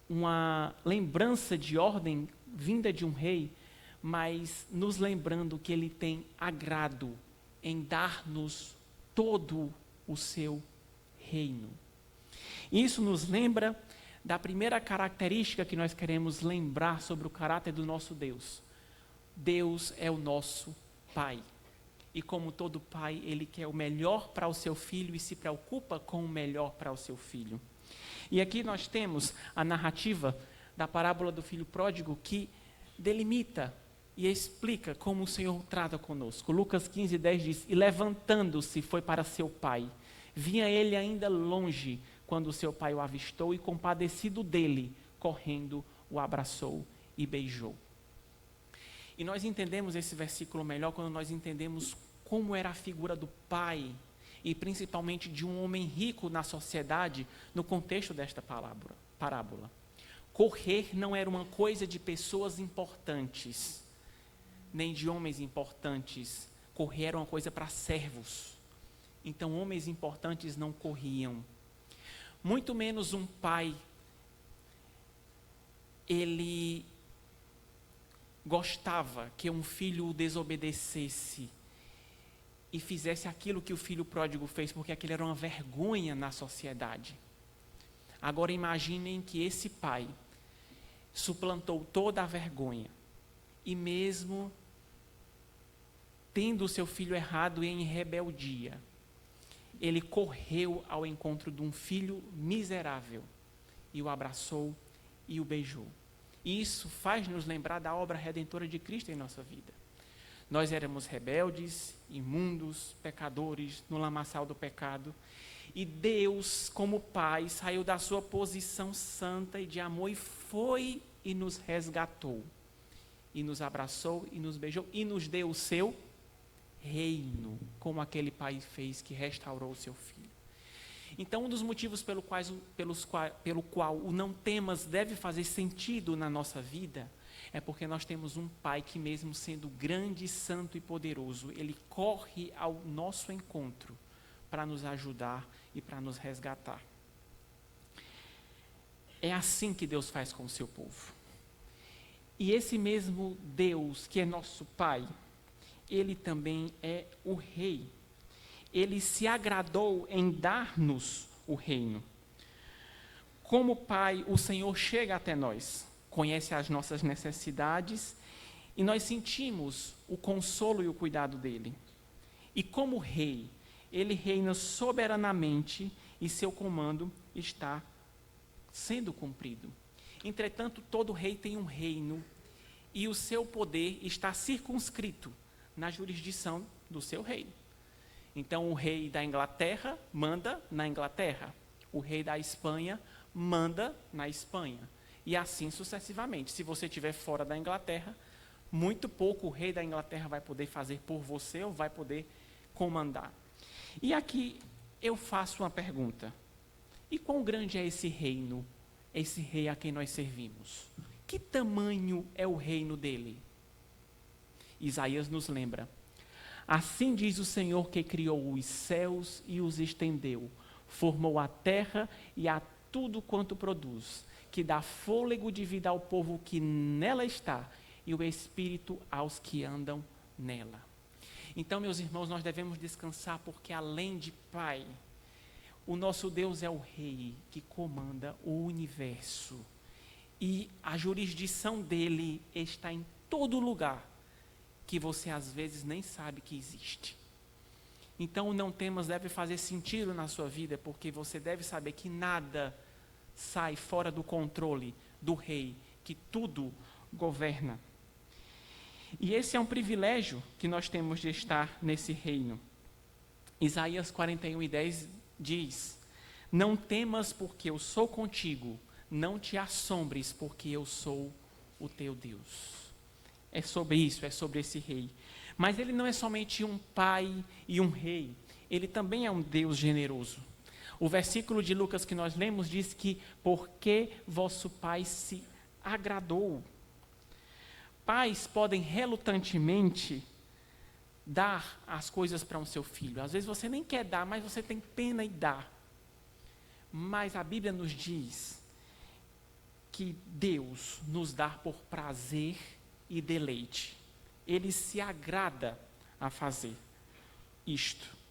uma lembrança de ordem vinda de um rei, mas nos lembrando que ele tem agrado em dar-nos todo o seu reino. Isso nos lembra da primeira característica que nós queremos lembrar sobre o caráter do nosso Deus. Deus é o nosso Pai. E como todo pai, ele quer o melhor para o seu filho e se preocupa com o melhor para o seu filho. E aqui nós temos a narrativa da parábola do filho pródigo que delimita e explica como o Senhor trata conosco. Lucas 15:10 diz: e levantando-se foi para seu pai. Vinha ele ainda longe quando o seu pai o avistou e, compadecido dele, correndo, o abraçou e beijou. E nós entendemos esse versículo melhor quando nós entendemos como era a figura do pai e principalmente de um homem rico na sociedade no contexto desta parábola. Correr não era uma coisa de pessoas importantes, nem de homens importantes. Correr era uma coisa para servos. Então, homens importantes não corriam. Muito menos um pai, ele gostava que um filho o desobedecesse e fizesse aquilo que o filho pródigo fez, porque aquilo era uma vergonha na sociedade. Agora imaginem que esse pai suplantou toda a vergonha e mesmo tendo o seu filho errado e em rebeldia, ele correu ao encontro de um filho miserável e o abraçou e o beijou. E isso faz nos lembrar da obra redentora de Cristo em nossa vida. Nós éramos rebeldes, imundos, pecadores, no lamaçal do pecado. E Deus, como Pai, saiu da sua posição santa e de amor e foi e nos resgatou. E nos abraçou e nos beijou e nos deu o seu reino, como aquele pai fez que restaurou o seu filho. Então, um dos motivos pelo qual o não temas deve fazer sentido na nossa vida é porque nós temos um Pai que, mesmo sendo grande, santo e poderoso, Ele corre ao nosso encontro para nos ajudar e para nos resgatar. É assim que Deus faz com o seu povo. E esse mesmo Deus, que é nosso Pai, Ele também é o Rei. Ele se agradou em dar-nos o reino. Como Pai, o Senhor chega até nós, conhece as nossas necessidades e nós sentimos o consolo e o cuidado dele. E como Rei, ele reina soberanamente e seu comando está sendo cumprido. Entretanto, todo rei tem um reino e o seu poder está circunscrito na jurisdição do seu reino. Então, o rei da Inglaterra manda na Inglaterra, o rei da Espanha manda na Espanha, e assim sucessivamente. Se você estiver fora da Inglaterra, muito pouco o rei da Inglaterra vai poder fazer por você ou vai poder comandar. E aqui eu faço uma pergunta: e quão grande é esse reino, esse rei a quem nós servimos? Que tamanho é o reino dele? Isaías nos lembra: assim diz o Senhor que criou os céus e os estendeu, formou a terra e a tudo quanto produz, que dá fôlego de vida ao povo que nela está, e o espírito aos que andam nela. Então, meus irmãos, nós devemos descansar, porque além de Pai, o nosso Deus é o Rei que comanda o universo. E a jurisdição dele está em todo lugar que você às vezes nem sabe que existe. Então, o não temas deve fazer sentido na sua vida, porque você deve saber que nada sai fora do controle do Rei, que tudo governa. E esse é um privilégio que nós temos de estar nesse reino. Isaías 41:10 diz: não temas, porque eu sou contigo, não te assombres, porque eu sou o teu Deus. É sobre isso, é sobre esse rei. Mas ele não é somente um pai e um rei, ele também é um Deus generoso. O versículo de Lucas que nós lemos diz que porque vosso pai se agradou. Pais podem relutantemente dar as coisas para o seu filho. Às vezes você nem quer dar, mas você tem pena e dá. Mas a Bíblia nos diz que Deus nos dá por prazer e deleite. Ele se agrada a fazer isto.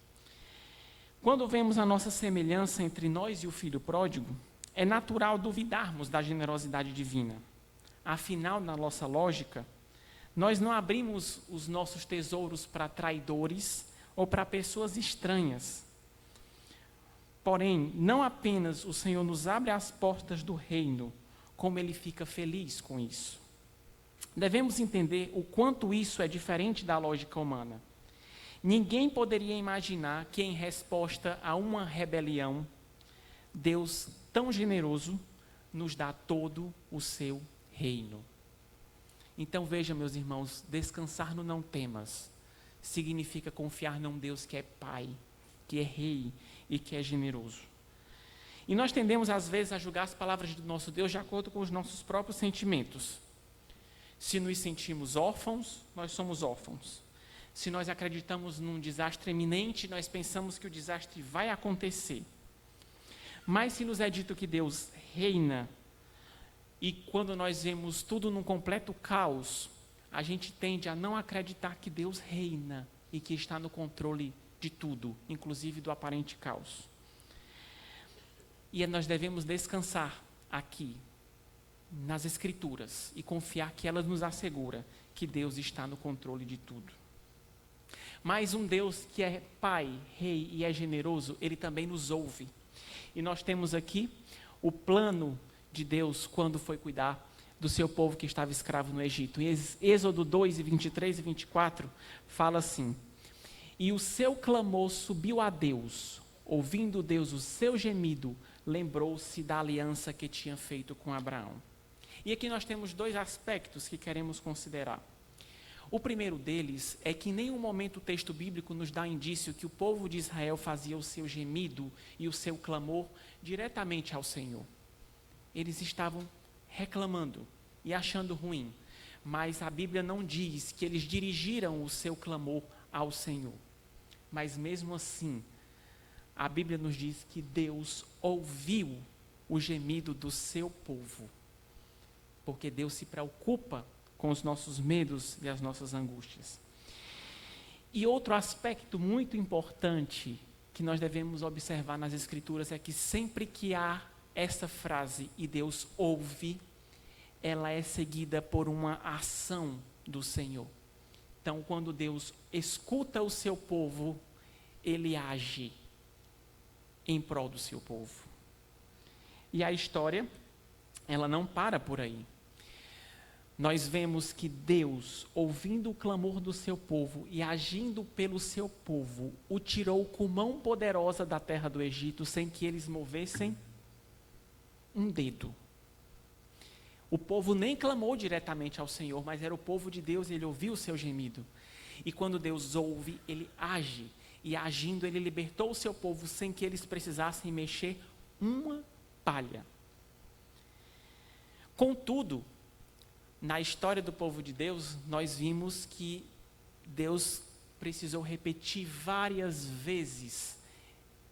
Quando vemos a nossa semelhança entre nós e o filho pródigo, é natural duvidarmos da generosidade divina. Afinal, na nossa lógica, nós não abrimos os nossos tesouros para traidores ou para pessoas estranhas. Porém, não apenas o Senhor nos abre as portas do reino, como Ele fica feliz com isso. Devemos entender o quanto isso é diferente da lógica humana. Ninguém poderia imaginar que, em resposta a uma rebelião, Deus, tão generoso, nos dá todo o seu reino. Então veja, meus irmãos, descansar no não temas significa confiar num Deus que é Pai, que é Rei e que é generoso. E nós tendemos às vezes a julgar as palavras do nosso Deus de acordo com os nossos próprios sentimentos. Se nos sentimos órfãos, nós somos órfãos. Se nós acreditamos num desastre iminente, nós pensamos que o desastre vai acontecer. Mas se nos é dito que Deus reina, e quando nós vemos tudo num completo caos, a gente tende a não acreditar que Deus reina e que está no controle de tudo, inclusive do aparente caos. E nós devemos descansar aqui, nas Escrituras, e confiar que ela nos assegura que Deus está no controle de tudo. Mas um Deus que é Pai, Rei e é generoso, Ele também nos ouve. E nós temos aqui o plano de Deus quando foi cuidar do seu povo que estava escravo no Egito. Em Êxodo 2, 23 e 24, fala assim: e o seu clamor subiu a Deus, ouvindo Deus o seu gemido, lembrou-se da aliança que tinha feito com Abraão. E aqui nós temos dois aspectos que queremos considerar. O primeiro deles é que em nenhum momento o texto bíblico nos dá indício que o povo de Israel fazia o seu gemido e o seu clamor diretamente ao Senhor. Eles estavam reclamando e achando ruim, mas a Bíblia não diz que eles dirigiram o seu clamor ao Senhor. Mas mesmo assim, a Bíblia nos diz que Deus ouviu o gemido do seu povo, porque Deus se preocupa com os nossos medos e as nossas angústias. E outro aspecto muito importante que nós devemos observar nas Escrituras é que sempre que há essa frase, e Deus ouve, ela é seguida por uma ação do Senhor. Então, quando Deus escuta o seu povo, Ele age em prol do seu povo. E a história, ela não para por aí. nós vemos que Deus, ouvindo o clamor do seu povo e agindo pelo seu povo, o tirou com mão poderosa da terra do Egito, sem que eles movessem um dedo. O povo nem clamou diretamente ao Senhor, mas era o povo de Deus e ele ouviu o seu gemido. E quando Deus ouve, ele age. E agindo, ele libertou o seu povo sem que eles precisassem mexer uma palha. Contudo, na história do povo de Deus, nós vimos que Deus precisou repetir várias vezes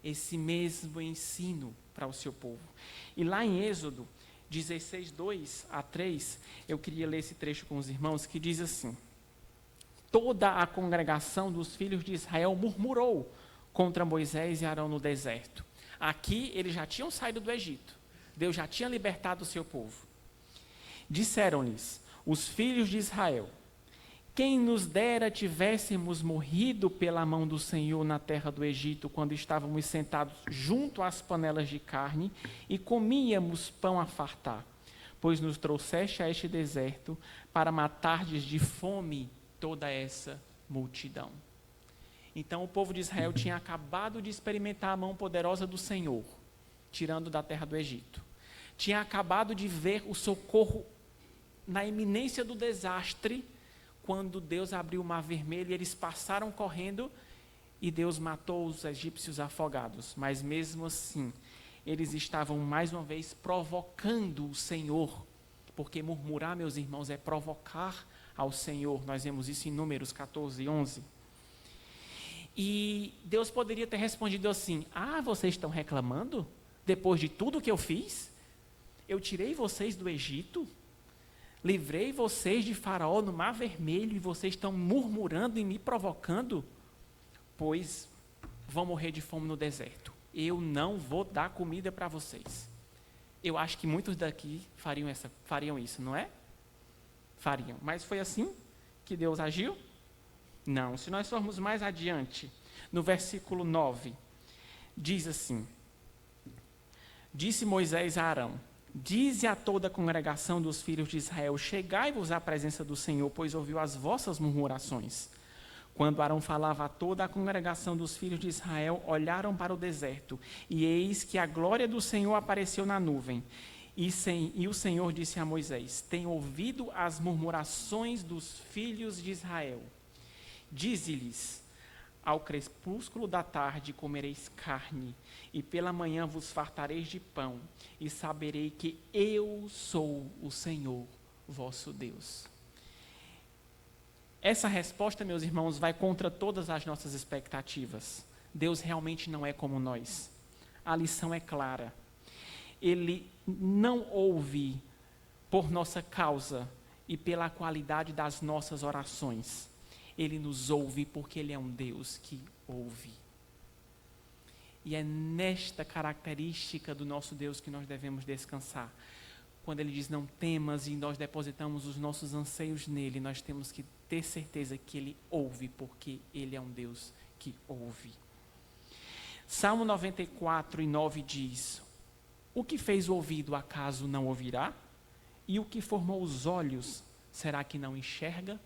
esse mesmo ensino para o seu povo. E lá em Êxodo 16, 2 a 3, eu queria ler esse trecho com os irmãos, que diz assim: toda a congregação dos filhos de Israel murmurou contra Moisés e Arão no deserto. Aqui eles já tinham saído do Egito. Deus já tinha libertado o seu povo. Disseram-lhes os filhos de Israel: quem nos dera tivéssemos morrido pela mão do Senhor na terra do Egito, quando estávamos sentados junto às panelas de carne e comíamos pão a fartar, pois nos trouxeste a este deserto para matardes de fome toda essa multidão. Então o povo de Israel tinha acabado de experimentar a mão poderosa do Senhor, tirando da terra do Egito. Tinha acabado de ver o socorro na iminência do desastre, quando Deus abriu o mar vermelho e eles passaram correndo e Deus matou os egípcios afogados. Mas mesmo assim, eles estavam mais uma vez provocando o Senhor, porque murmurar, meus irmãos, é provocar ao Senhor. Nós vemos isso em Números 14, 11. E Deus poderia ter respondido assim: vocês estão reclamando? Depois de tudo que eu fiz? Eu tirei vocês do Egito, livrei vocês de Faraó no Mar Vermelho e vocês estão murmurando e me provocando? Pois vão morrer de fome no deserto. Eu não vou dar comida para vocês. Eu acho que muitos daqui fariam isso, não é? Fariam. Mas foi assim que Deus agiu? Não. Se nós formos mais adiante, no versículo 9, diz assim: disse Moisés a Arão: dize a toda a congregação dos filhos de Israel: chegai-vos à presença do Senhor, pois ouviu as vossas murmurações. Quando Arão falava a toda a congregação dos filhos de Israel, olharam para o deserto, e eis que a glória do Senhor apareceu na nuvem. E o Senhor disse a Moisés: tenho ouvido as murmurações dos filhos de Israel. Dize-lhes: ao crepúsculo da tarde comereis carne, e pela manhã vos fartareis de pão, e saberei que eu sou o Senhor vosso Deus. Essa resposta, meus irmãos, vai contra todas as nossas expectativas. Deus realmente não é como nós. A lição é clara. Ele não ouve por nossa causa e pela qualidade das nossas orações. Ele nos ouve porque Ele é um Deus que ouve. E é nesta característica do nosso Deus que nós devemos descansar. Quando Ele diz não temas e nós depositamos os nossos anseios nele, nós temos que ter certeza que Ele ouve, porque Ele é um Deus que ouve. Salmo 94, 9 diz: o que fez o ouvido, acaso não ouvirá? E o que formou os olhos, será que não enxerga?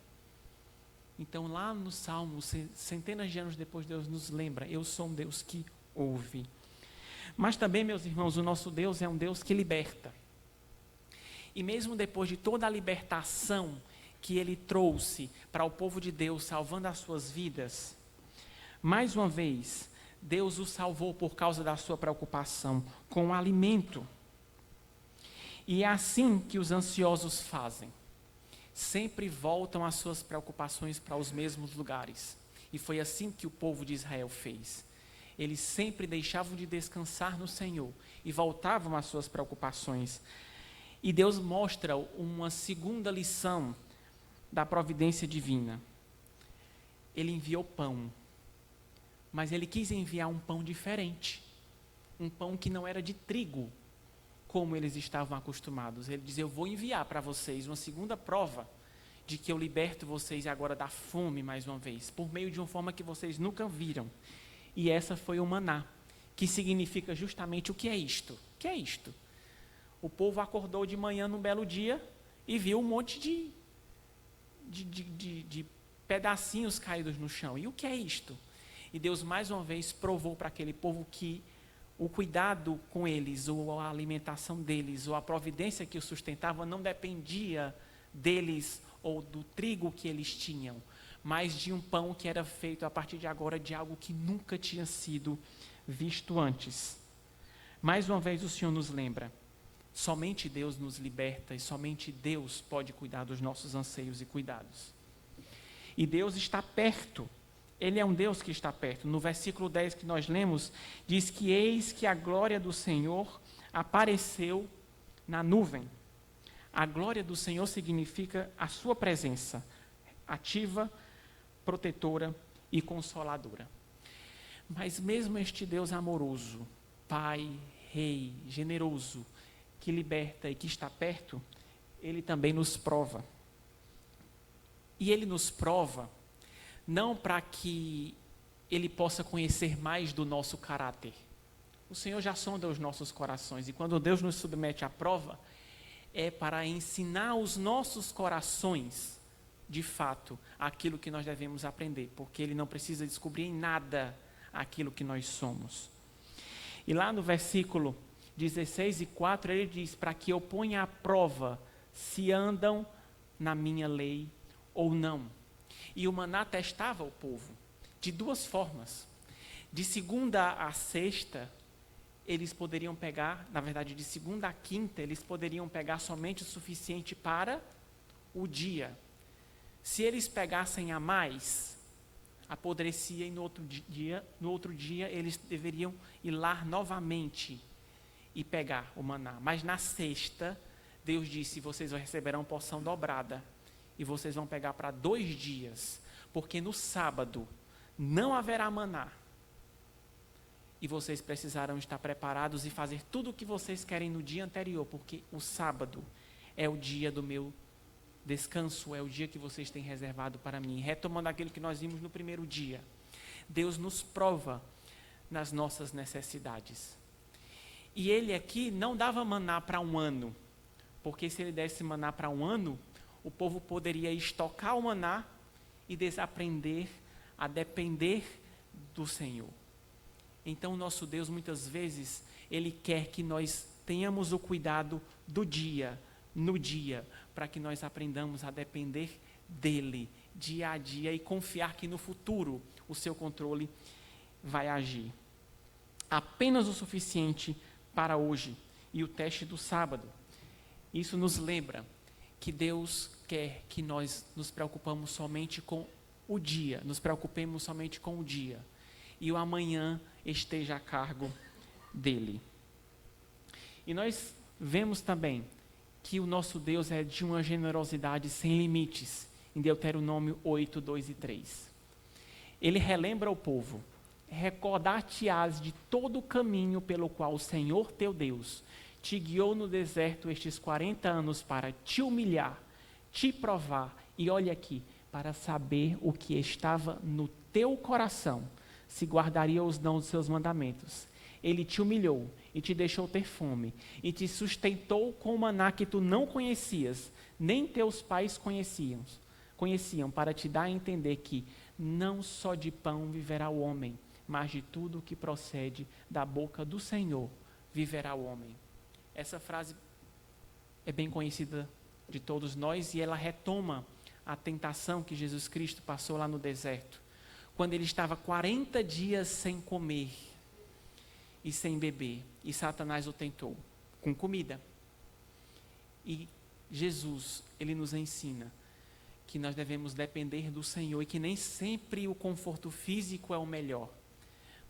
Então, lá no Salmo, centenas de anos depois, Deus nos lembra: eu sou um Deus que ouve. Mas também, meus irmãos, o nosso Deus é um Deus que liberta. E mesmo depois de toda a libertação que Ele trouxe para o povo de Deus, salvando as suas vidas, mais uma vez, Deus o salvou por causa da sua preocupação com o alimento. E é assim que os ansiosos fazem. Sempre voltam as suas preocupações para os mesmos lugares. E foi assim que o povo de Israel fez. Eles sempre deixavam de descansar no Senhor e voltavam às suas preocupações. E Deus mostra uma segunda lição da providência divina. Ele enviou pão, mas Ele quis enviar um pão diferente. Um pão que não era de trigo, como eles estavam acostumados. Ele diz: eu vou enviar para vocês uma segunda prova de que eu liberto vocês agora da fome mais uma vez, por meio de uma forma que vocês nunca viram. E essa foi o maná, que significa justamente o que é isto. O que é isto? O povo acordou de manhã num belo dia e viu um monte de pedacinhos caídos no chão. E o que é isto? E Deus mais uma vez provou para aquele povo que o cuidado com eles, ou a alimentação deles, ou a providência que os sustentava não dependia deles ou do trigo que eles tinham, mas de um pão que era feito a partir de agora de algo que nunca tinha sido visto antes. Mais uma vez o Senhor nos lembra, somente Deus nos liberta e somente Deus pode cuidar dos nossos anseios e cuidados. E Deus está perto. Ele é um Deus que está perto. No versículo 10 que nós lemos, diz que eis que a glória do Senhor apareceu na nuvem. A glória do Senhor significa a sua presença, ativa, protetora e consoladora. Mas mesmo este Deus amoroso, Pai, Rei, generoso, que liberta e que está perto, Ele também nos prova. E Ele nos prova não para que Ele possa conhecer mais do nosso caráter. O Senhor já sonda os nossos corações, e quando Deus nos submete à prova, é para ensinar os nossos corações, de fato, aquilo que nós devemos aprender, porque Ele não precisa descobrir em nada aquilo que nós somos. E lá no versículo 16 e 4, ele diz, para que eu ponha à prova se andam na minha lei ou não. E o maná testava o povo de duas formas. De segunda a sexta, eles poderiam pegar, na verdade, de segunda a quinta, eles poderiam pegar somente o suficiente para o dia. Se eles pegassem a mais, apodrecia, e no outro dia eles deveriam ir lá novamente e pegar o maná. Mas na sexta, Deus disse, vocês receberão porção dobrada, e vocês vão pegar para 2 dias, porque no sábado não haverá maná, e vocês precisarão estar preparados e fazer tudo o que vocês querem no dia anterior, porque o sábado é o dia do meu descanso, é o dia que vocês têm reservado para mim. Retomando aquilo que nós vimos no primeiro dia, Deus nos prova nas nossas necessidades. E Ele aqui não dava maná para 1 ano, porque se Ele desse maná para 1 ano, o povo poderia estocar o maná e desaprender a depender do Senhor. Então, nosso Deus, muitas vezes, Ele quer que nós tenhamos o cuidado do dia, no dia, para que nós aprendamos a depender dEle, dia a dia, e confiar que no futuro o seu controle vai agir. Apenas o suficiente para hoje e o teste do sábado. Isso nos lembra que Deus quer que nós nos preocupemos somente com o dia, nos preocupemos somente com o dia, e o amanhã esteja a cargo dele. E nós vemos também que o nosso Deus é de uma generosidade sem limites, em Deuteronômio 8, 2 e 3. Ele relembra ao povo, recordar-te-ás de todo o caminho pelo qual o Senhor teu Deus te guiou no deserto estes 40 anos para te humilhar, te provar, e olha aqui, para saber o que estava no teu coração, se guardaria os não dos seus mandamentos. Ele te humilhou e te deixou ter fome, e te sustentou com o maná que tu não conhecias, nem teus pais conheciam, para te dar a entender que não só de pão viverá o homem, mas de tudo que procede da boca do Senhor viverá o homem. Essa frase é bem conhecida de todos nós, e ela retoma a tentação que Jesus Cristo passou lá no deserto, quando ele estava 40 dias sem comer e sem beber, e Satanás o tentou com comida. E Jesus, ele nos ensina que nós devemos depender do Senhor, e que nem sempre o conforto físico é o melhor,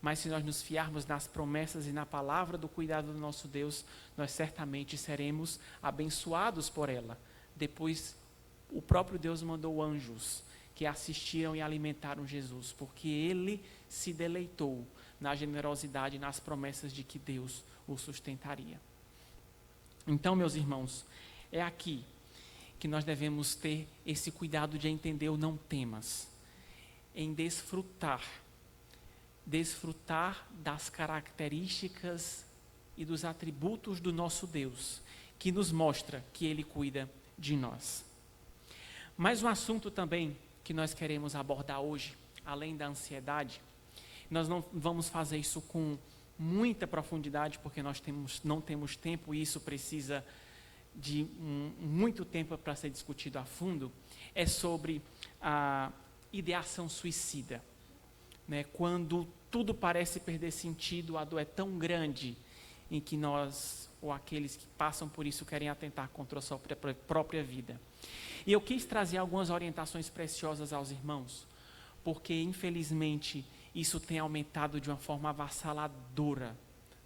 mas se nós nos fiarmos nas promessas e na palavra do cuidado do nosso Deus, nós certamente seremos abençoados por ela. Depois, o próprio Deus mandou anjos que assistiram e alimentaram Jesus, porque Ele se deleitou na generosidade e nas promessas de que Deus o sustentaria. Então, meus irmãos, é aqui que nós devemos ter esse cuidado de entender o não temas, em desfrutar das características e dos atributos do nosso Deus, que nos mostra que Ele cuida de nós. Mas um assunto também que nós queremos abordar hoje, além da ansiedade, nós não vamos fazer isso com muita profundidade, porque nós não temos tempo e isso precisa de muito tempo para ser discutido a fundo, é sobre a ideação suicida. Né? Quando tudo parece perder sentido, a dor é tão grande em que nós, ou aqueles que passam por isso, querem atentar contra a sua própria vida. E eu quis trazer algumas orientações preciosas aos irmãos, porque infelizmente isso tem aumentado de uma forma avassaladora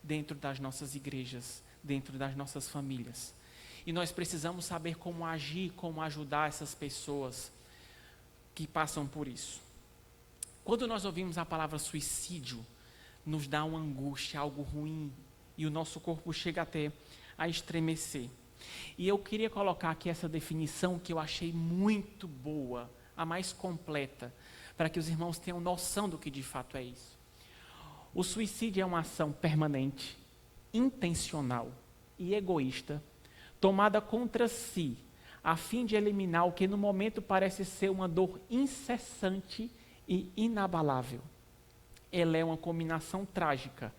dentro das nossas igrejas, dentro das nossas famílias. E nós precisamos saber como agir, como ajudar essas pessoas que passam por isso. Quando nós ouvimos a palavra suicídio, nos dá uma angústia, algo ruim, e o nosso corpo chega até a estremecer. E eu queria colocar aqui essa definição que eu achei muito boa, a mais completa, para que os irmãos tenham noção do que de fato é isso. O suicídio é uma ação permanente, intencional e egoísta, tomada contra si, a fim de eliminar o que no momento parece ser uma dor incessante e inabalável. Ela é uma combinação trágica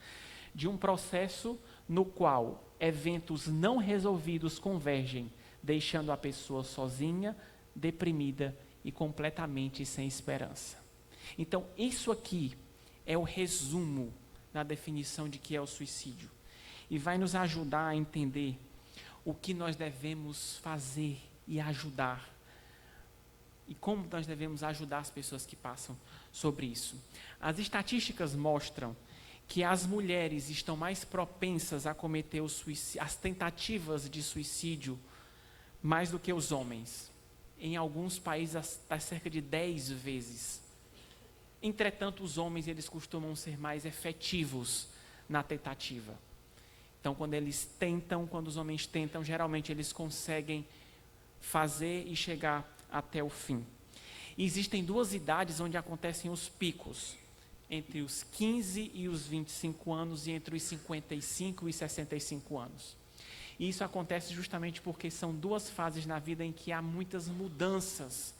de um processo no qual eventos não resolvidos convergem, deixando a pessoa sozinha, deprimida e completamente sem esperança. Então, isso aqui é o resumo da definição de que é o suicídio. E vai nos ajudar a entender o que nós devemos fazer e ajudar. E como nós devemos ajudar as pessoas que passam sobre isso. As estatísticas mostram que as mulheres estão mais propensas a cometer as tentativas de suicídio mais do que os homens. Em alguns países, há cerca de 10 vezes. Entretanto, os homens eles costumam ser mais efetivos na tentativa. Então, quando os homens tentam, geralmente eles conseguem fazer e chegar até o fim. E existem 2 idades onde acontecem os picos, entre os 15 e os 25 anos e entre os 55 e 65 anos. E isso acontece justamente porque são 2 fases na vida em que há muitas mudanças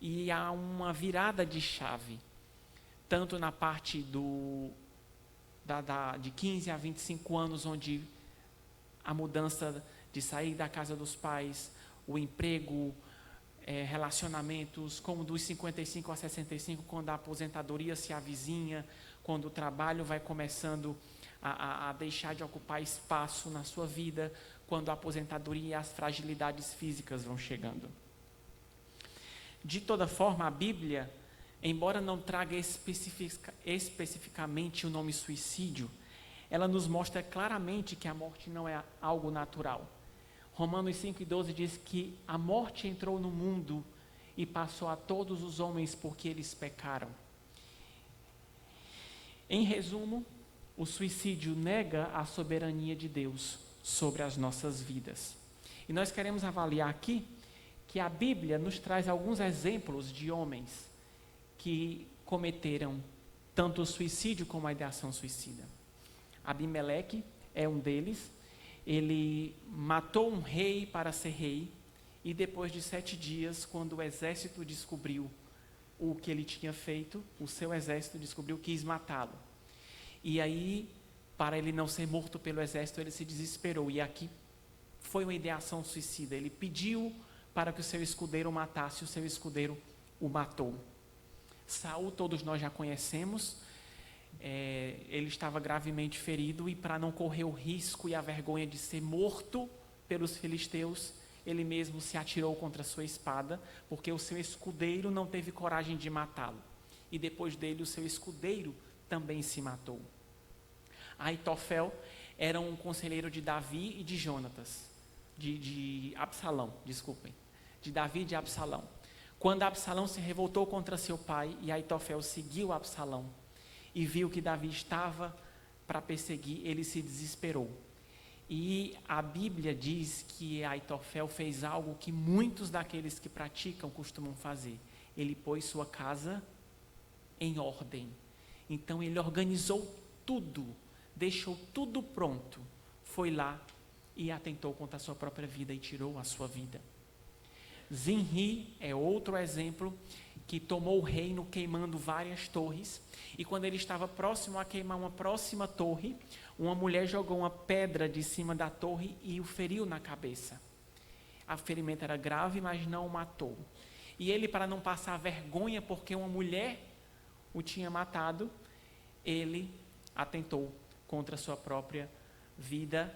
e há uma virada de chave, tanto na parte de 15 a 25 anos, onde a mudança de sair da casa dos pais, o emprego, relacionamentos, como dos 55 a 65, quando a aposentadoria se avizinha, quando o trabalho vai começando a deixar de ocupar espaço na sua vida, quando a aposentadoria e as fragilidades físicas vão chegando. De toda forma, a Bíblia, embora não traga especificamente o nome suicídio, ela nos mostra claramente que a morte não é algo natural. Romanos 5:12 diz que a morte entrou no mundo e passou a todos os homens porque eles pecaram. Em resumo, o suicídio nega a soberania de Deus sobre as nossas vidas. E nós queremos avaliar aqui que a Bíblia nos traz alguns exemplos de homens que cometeram tanto o suicídio como a ideação suicida. Abimeleque é um deles. Ele matou um rei para ser rei, e depois de 7 dias, quando o exército descobriu o que ele tinha feito, o seu exército descobriu, quis matá-lo. E aí, para ele não ser morto pelo exército, ele se desesperou, e aqui foi uma ideação suicida. Ele pediu para que o seu escudeiro o matasse, o seu escudeiro o matou. Saul, todos nós já conhecemos. Ele estava gravemente ferido, e para não correr o risco e a vergonha de ser morto pelos filisteus, ele mesmo se atirou contra a sua espada, porque o seu escudeiro não teve coragem de matá-lo. E depois dele, o seu escudeiro também se matou. Aitofel era um conselheiro de Davi e de Jonatas, de Absalão, desculpem, de Davi e de Absalão. Quando Absalão se revoltou contra seu pai, e Aitofel seguiu Absalão, e viu que Davi estava para perseguir, ele se desesperou. E a Bíblia diz que Aitofel fez algo que muitos daqueles que praticam costumam fazer. Ele pôs sua casa em ordem. Então ele organizou tudo, deixou tudo pronto, foi lá e atentou contra a sua própria vida e tirou a sua vida. Zinri é outro exemplo que tomou o reino queimando várias torres. E quando ele estava próximo a queimar uma próxima torre, uma mulher jogou uma pedra de cima da torre e o feriu na cabeça. O ferimento era grave, mas não o matou. E ele, para não passar vergonha porque uma mulher o tinha matado, ele atentou contra a sua própria vida,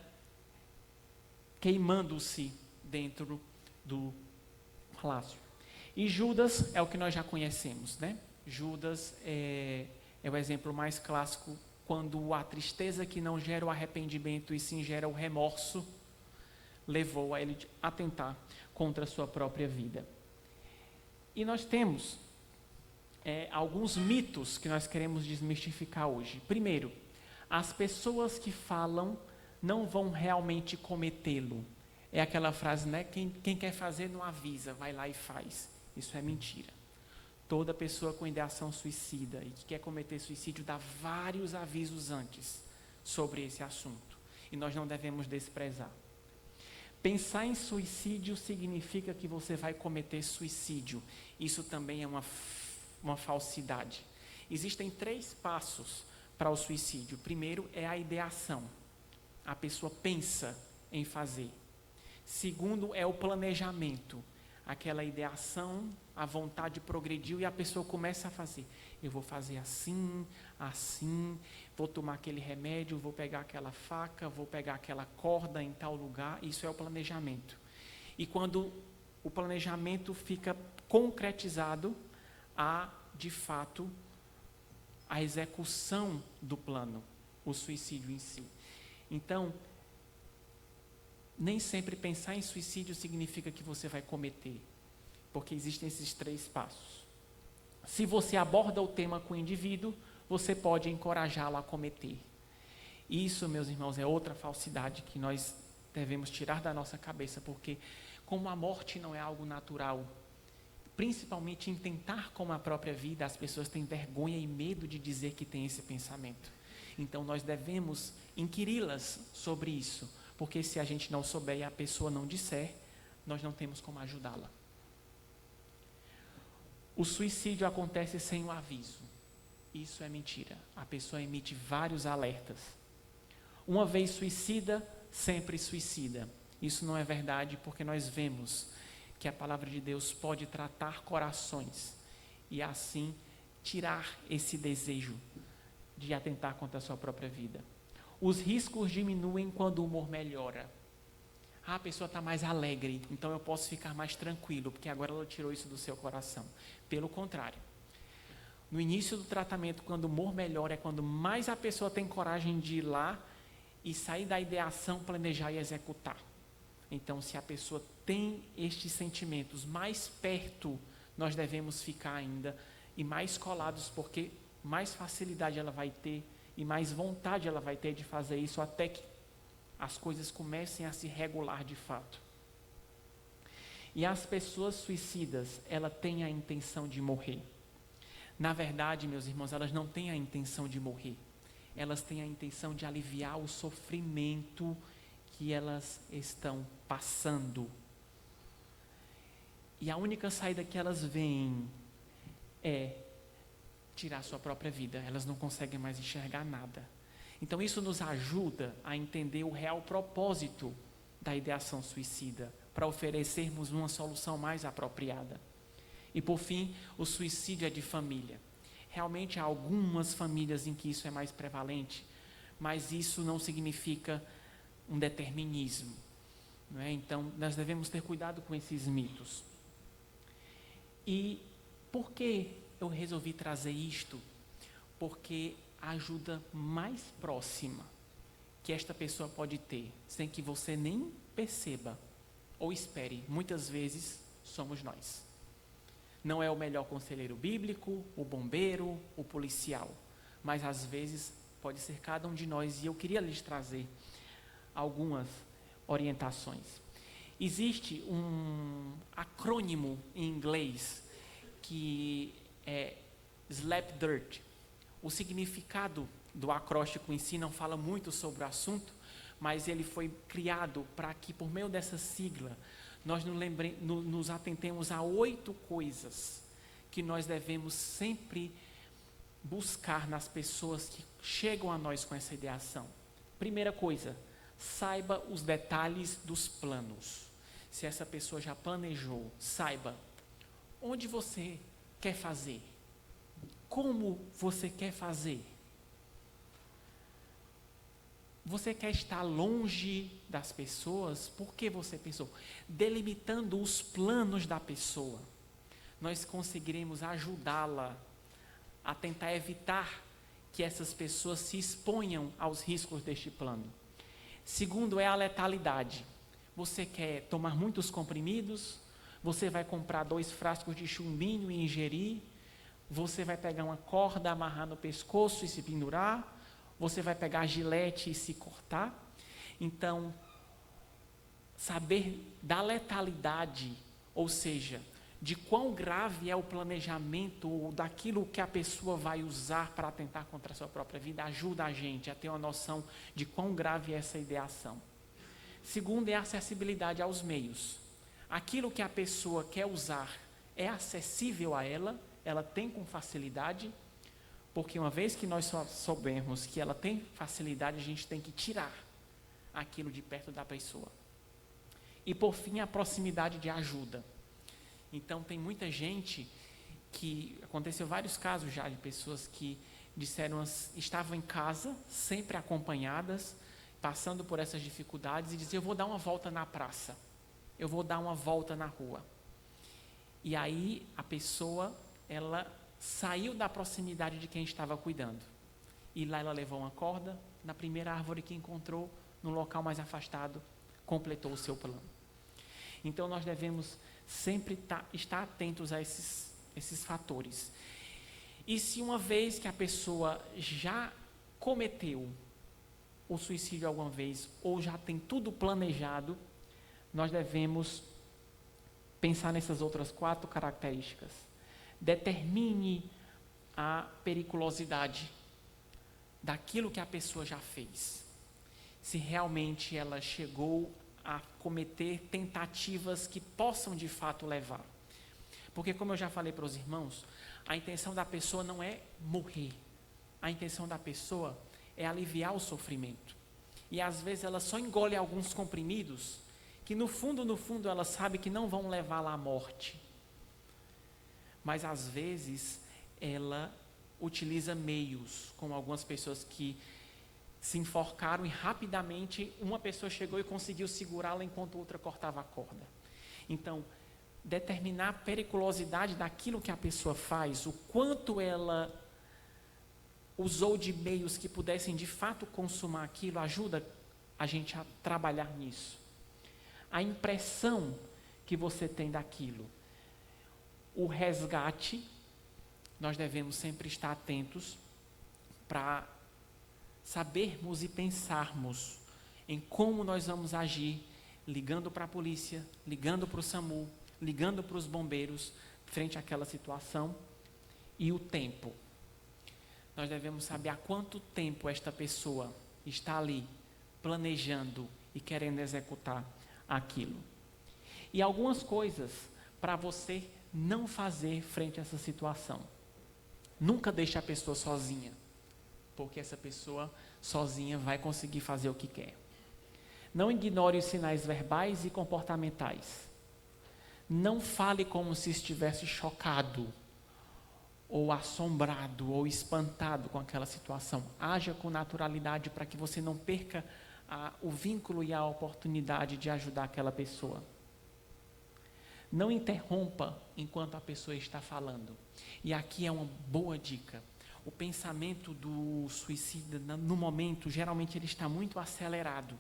queimando-se dentro do palácio. E Judas é o que nós já conhecemos, né? Judas é o exemplo mais clássico, quando a tristeza que não gera o arrependimento e sim gera o remorso, levou a ele a atentar contra a sua própria vida. E nós temos alguns mitos que nós queremos desmistificar hoje. Primeiro, as pessoas que falam não vão realmente cometê-lo. É aquela frase, né? Quem quer fazer não avisa, vai lá e faz. Isso é mentira. Toda pessoa com ideação suicida e que quer cometer suicídio dá vários avisos antes sobre esse assunto. E nós não devemos desprezar. Pensar em suicídio significa que você vai cometer suicídio. Isso também é uma falsidade. Existem 3 passos para o suicídio. Primeiro é a ideação. A pessoa pensa em fazer. Segundo é o planejamento. Aquela ideação, a vontade progrediu e a pessoa começa a fazer. Eu vou fazer assim, assim, vou tomar aquele remédio, vou pegar aquela faca, vou pegar aquela corda em tal lugar. Isso é o planejamento. E quando o planejamento fica concretizado, há, de fato, a execução do plano, o suicídio em si. Então, nem sempre pensar em suicídio significa que você vai cometer, porque existem esses 3 passos. Se você aborda o tema com o indivíduo, você pode encorajá-lo a cometer. Isso, meus irmãos, é outra falsidade que nós devemos tirar da nossa cabeça, porque como a morte não é algo natural, principalmente em tentar com a própria vida, as pessoas têm vergonha e medo de dizer que tem esse pensamento. Então nós devemos inquiri-las sobre isso, porque se a gente não souber e a pessoa não disser, nós não temos como ajudá-la. O suicídio acontece sem o aviso. Isso é mentira. A pessoa emite vários alertas. Uma vez suicida, sempre suicida. Isso não é verdade, porque nós vemos que a palavra de Deus pode tratar corações e assim tirar esse desejo de atentar contra a sua própria vida. Os riscos diminuem quando o humor melhora. A pessoa está mais alegre, então eu posso ficar mais tranquilo, porque agora ela tirou isso do seu coração. Pelo contrário, no início do tratamento, quando o humor melhora, é quando mais a pessoa tem coragem de ir lá e sair da ideação, planejar e executar. Então, se a pessoa tem estes sentimentos mais perto, nós devemos ficar ainda e mais colados, porque mais facilidade ela vai ter e mais vontade ela vai ter de fazer isso até que as coisas comecem a se regular de fato. E as pessoas suicidas, elas têm a intenção de morrer. Na verdade, meus irmãos, elas não têm a intenção de morrer. Elas têm a intenção de aliviar o sofrimento que elas estão passando. E a única saída que elas veem é tirar sua própria vida. Elas não conseguem mais enxergar nada. Então isso nos ajuda a entender o real propósito da ideação suicida, para oferecermos uma solução mais apropriada. E por fim, o suicídio é de família. Realmente há algumas famílias em que isso é mais prevalente, mas isso não significa um determinismo, não é? Então nós devemos ter cuidado com esses mitos. E por que eu resolvi trazer isto? Porque a ajuda mais próxima que esta pessoa pode ter, sem que você nem perceba ou espere, muitas vezes somos nós. Não é o melhor conselheiro bíblico, o bombeiro, o policial, mas às vezes pode ser cada um de nós, e eu queria lhes trazer algumas orientações. Existe um acrônimo em inglês que é Slap Dirt. O significado do acróstico em si não fala muito sobre o assunto, mas ele foi criado para que, por meio dessa sigla, nós nos atentemos a 8 coisas que nós devemos sempre buscar nas pessoas que chegam a nós com essa ideação. Primeira coisa, saiba os detalhes dos planos. Se essa pessoa já planejou, saiba onde você quer fazer, como você quer fazer. Você quer estar longe das pessoas? Por que você pensou? Delimitando os planos da pessoa, nós conseguiremos ajudá-la a tentar evitar que essas pessoas se exponham aos riscos deste plano. Segundo é a letalidade. Você quer tomar muitos comprimidos? Você vai comprar 2 frascos de chumbinho e ingerir? Você vai pegar uma corda, amarrar no pescoço e se pendurar? Você vai pegar a gilete e se cortar? Então, saber da letalidade, ou seja, de quão grave é o planejamento ou daquilo que a pessoa vai usar para atentar contra a sua própria vida, ajuda a gente a ter uma noção de quão grave é essa ideação. Segundo é a acessibilidade aos meios. Aquilo que a pessoa quer usar é acessível a ela tem com facilidade, porque uma vez que nós soubermos que ela tem facilidade, a gente tem que tirar aquilo de perto da pessoa. E por fim, a proximidade de ajuda. Então, tem muita gente que, aconteceu vários casos já de pessoas que disseram, estavam em casa, sempre acompanhadas, passando por essas dificuldades e diziam, eu vou dar uma volta na praça, eu vou dar uma volta na rua. E aí, a pessoa, ela saiu da proximidade de quem estava cuidando. E lá ela levou uma corda, na primeira árvore que encontrou, no local mais afastado, completou o seu plano. Então, nós devemos sempre estar atentos a esses fatores. E se uma vez que a pessoa já cometeu o suicídio alguma vez, ou já tem tudo planejado, nós devemos pensar nessas outras 4 características. Determine a periculosidade daquilo que a pessoa já fez. Se realmente ela chegou a cometer tentativas que possam de fato levar. Porque, como eu já falei para os irmãos, a intenção da pessoa não é morrer. A intenção da pessoa é aliviar o sofrimento. E às vezes ela só engole alguns comprimidos que no fundo ela sabe que não vão levá-la à morte. Mas às vezes ela utiliza meios, como algumas pessoas que se enforcaram e rapidamente uma pessoa chegou e conseguiu segurá-la enquanto outra cortava a corda. Então, determinar a periculosidade daquilo que a pessoa faz, o quanto ela usou de meios que pudessem de fato consumar aquilo, ajuda a gente a trabalhar nisso. A impressão que você tem daquilo. O resgate, nós devemos sempre estar atentos para sabermos e pensarmos em como nós vamos agir, ligando para a polícia, ligando para o SAMU, ligando para os bombeiros, frente àquela situação. E o tempo. Nós devemos saber há quanto tempo esta pessoa está ali, planejando e querendo executar aquilo. E algumas coisas para você não fazer frente a essa situação. Nunca deixe a pessoa sozinha, porque essa pessoa sozinha vai conseguir fazer o que quer. Não ignore os sinais verbais e comportamentais. Não fale como se estivesse chocado, ou assombrado, ou espantado com aquela situação. Haja com naturalidade para que você não perca o vínculo e a oportunidade de ajudar aquela pessoa. Não interrompa enquanto a pessoa está falando. E aqui é uma boa dica. O pensamento do suicida, no momento, geralmente ele está muito acelerado.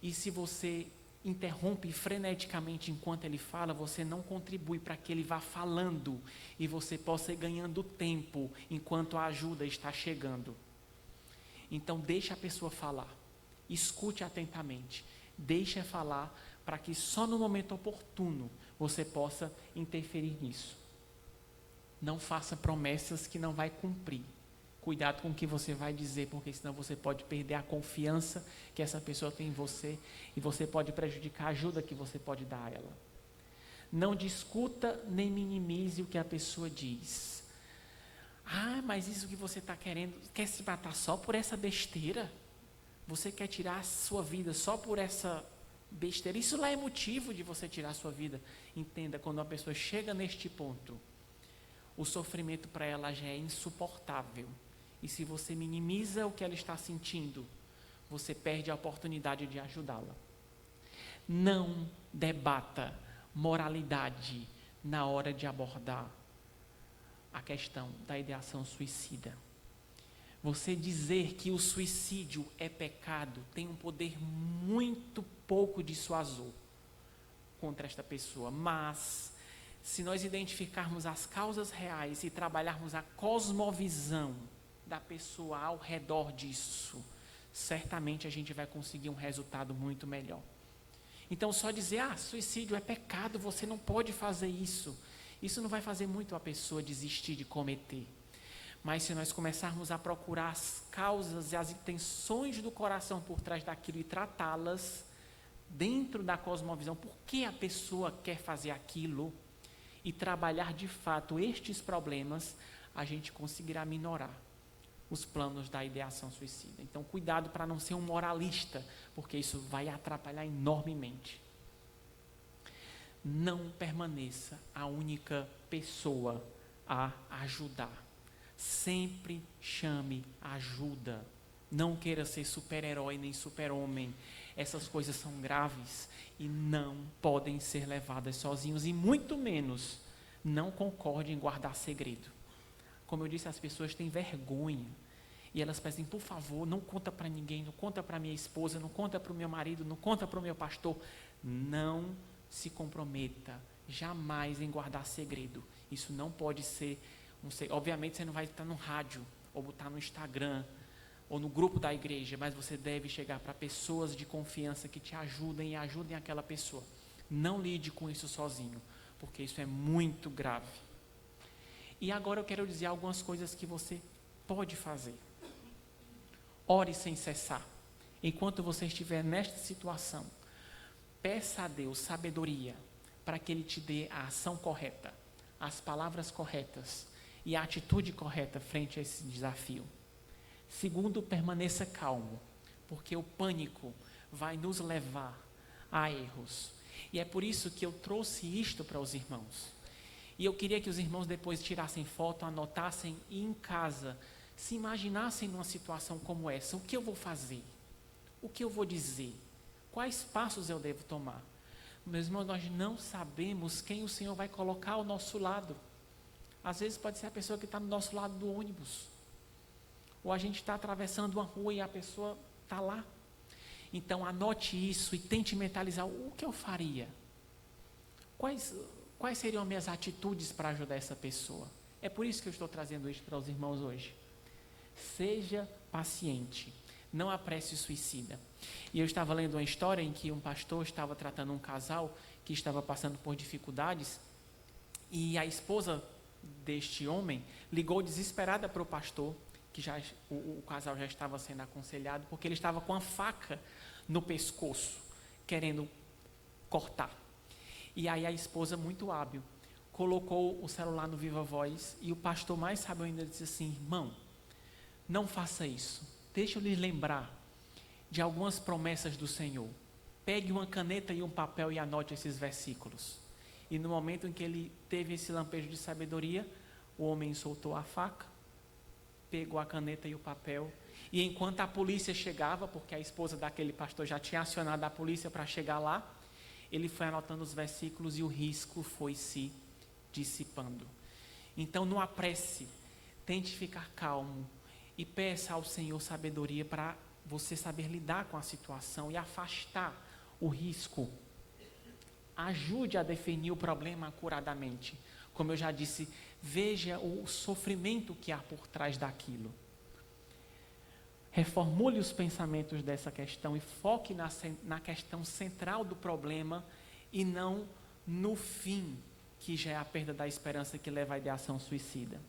E se você interrompe freneticamente enquanto ele fala, você não contribui para que ele vá falando e você possa ir ganhando tempo enquanto a ajuda está chegando. Então, deixe a pessoa falar. Escute atentamente. Deixe falar para que só no momento oportuno você possa interferir nisso. Não faça promessas que não vai cumprir. Cuidado com o que você vai dizer, porque senão você pode perder a confiança que essa pessoa tem em você e você pode prejudicar a ajuda que você pode dar a ela. Não discuta nem minimize o que a pessoa diz. Ah, mas isso que você está querendo, quer se matar só por essa besteira? Você quer tirar a sua vida só por essa besteira? Isso lá é motivo de você tirar a sua vida. Entenda, quando uma pessoa chega neste ponto, o sofrimento para ela já é insuportável. E se você minimiza o que ela está sentindo, você perde a oportunidade de ajudá-la. Não debata moralidade na hora de abordar a questão da ideação suicida. Você dizer que o suicídio é pecado tem um poder muito pouco dissuasor contra esta pessoa, mas se nós identificarmos as causas reais e trabalharmos a cosmovisão da pessoa ao redor disso, certamente a gente vai conseguir um resultado muito melhor. Então, só dizer, suicídio é pecado, você não pode fazer isso, isso não vai fazer muito a pessoa desistir de cometer. Mas se nós começarmos a procurar as causas e as intenções do coração por trás daquilo e tratá-las dentro da cosmovisão, por que a pessoa quer fazer aquilo, e trabalhar de fato estes problemas, a gente conseguirá minorar os planos da ideação suicida. Então, cuidado para não ser um moralista, porque isso vai atrapalhar enormemente. Não permaneça a única pessoa a ajudar. Sempre chame ajuda. Não queira ser super-herói nem super-homem. Essas coisas são graves e não podem ser levadas sozinhos, e muito menos não concorde em guardar segredo. Como eu disse, as pessoas têm vergonha e elas pedem, por favor, não conta para ninguém, não conta para minha esposa, não conta para o meu marido, não conta para o meu pastor. Não se comprometa jamais em guardar segredo. Isso não pode ser obviamente você não vai estar no rádio ou botar no Instagram ou no grupo da igreja, mas você deve chegar para pessoas de confiança que te ajudem e ajudem aquela pessoa. Não lide com isso sozinho, porque isso é muito grave. E agora eu quero dizer algumas coisas que você pode fazer. Ore sem cessar. Enquanto você estiver nesta situação, peça a Deus sabedoria para que Ele te dê a ação correta, as palavras corretas e a atitude correta frente a esse desafio. Segundo, permaneça calmo, porque o pânico vai nos levar a erros. E é por isso que eu trouxe isto para os irmãos. E eu queria que os irmãos depois tirassem foto, anotassem e em casa se imaginassem numa situação como essa. O que eu vou fazer? O que eu vou dizer? Quais passos eu devo tomar? Meus irmãos, nós não sabemos quem o Senhor vai colocar ao nosso lado. Às vezes pode ser a pessoa que está no nosso lado do ônibus. Ou a gente está atravessando uma rua e a pessoa está lá. Então anote isso e tente mentalizar o que eu faria. Quais seriam minhas atitudes para ajudar essa pessoa? É por isso que eu estou trazendo isso para os irmãos hoje. Seja paciente, não apresse o suicida. E eu estava lendo uma história em que um pastor estava tratando um casal que estava passando por dificuldades, e a esposa deste homem ligou desesperada para o pastor, que o casal já estava sendo aconselhado, porque ele estava com a faca no pescoço, querendo cortar. E aí a esposa, muito hábil, colocou o celular no Viva Voz, e o pastor mais sábio ainda disse assim: irmão, não faça isso, deixa eu lhe lembrar de algumas promessas do Senhor. Pegue uma caneta e um papel e anote esses versículos. E no momento em que ele teve esse lampejo de sabedoria, o homem soltou a faca, pegou a caneta e o papel, e enquanto a polícia chegava, porque a esposa daquele pastor já tinha acionado a polícia para chegar lá, ele foi anotando os versículos e o risco foi se dissipando. Então não apresse, tente ficar calmo e peça ao Senhor sabedoria para você saber lidar com a situação e afastar o risco. Ajude a definir o problema acuradamente. Como eu já disse, veja o sofrimento que há por trás daquilo. Reformule os pensamentos dessa questão e foque na questão central do problema e não no fim, que já é a perda da esperança que leva à ideação suicida.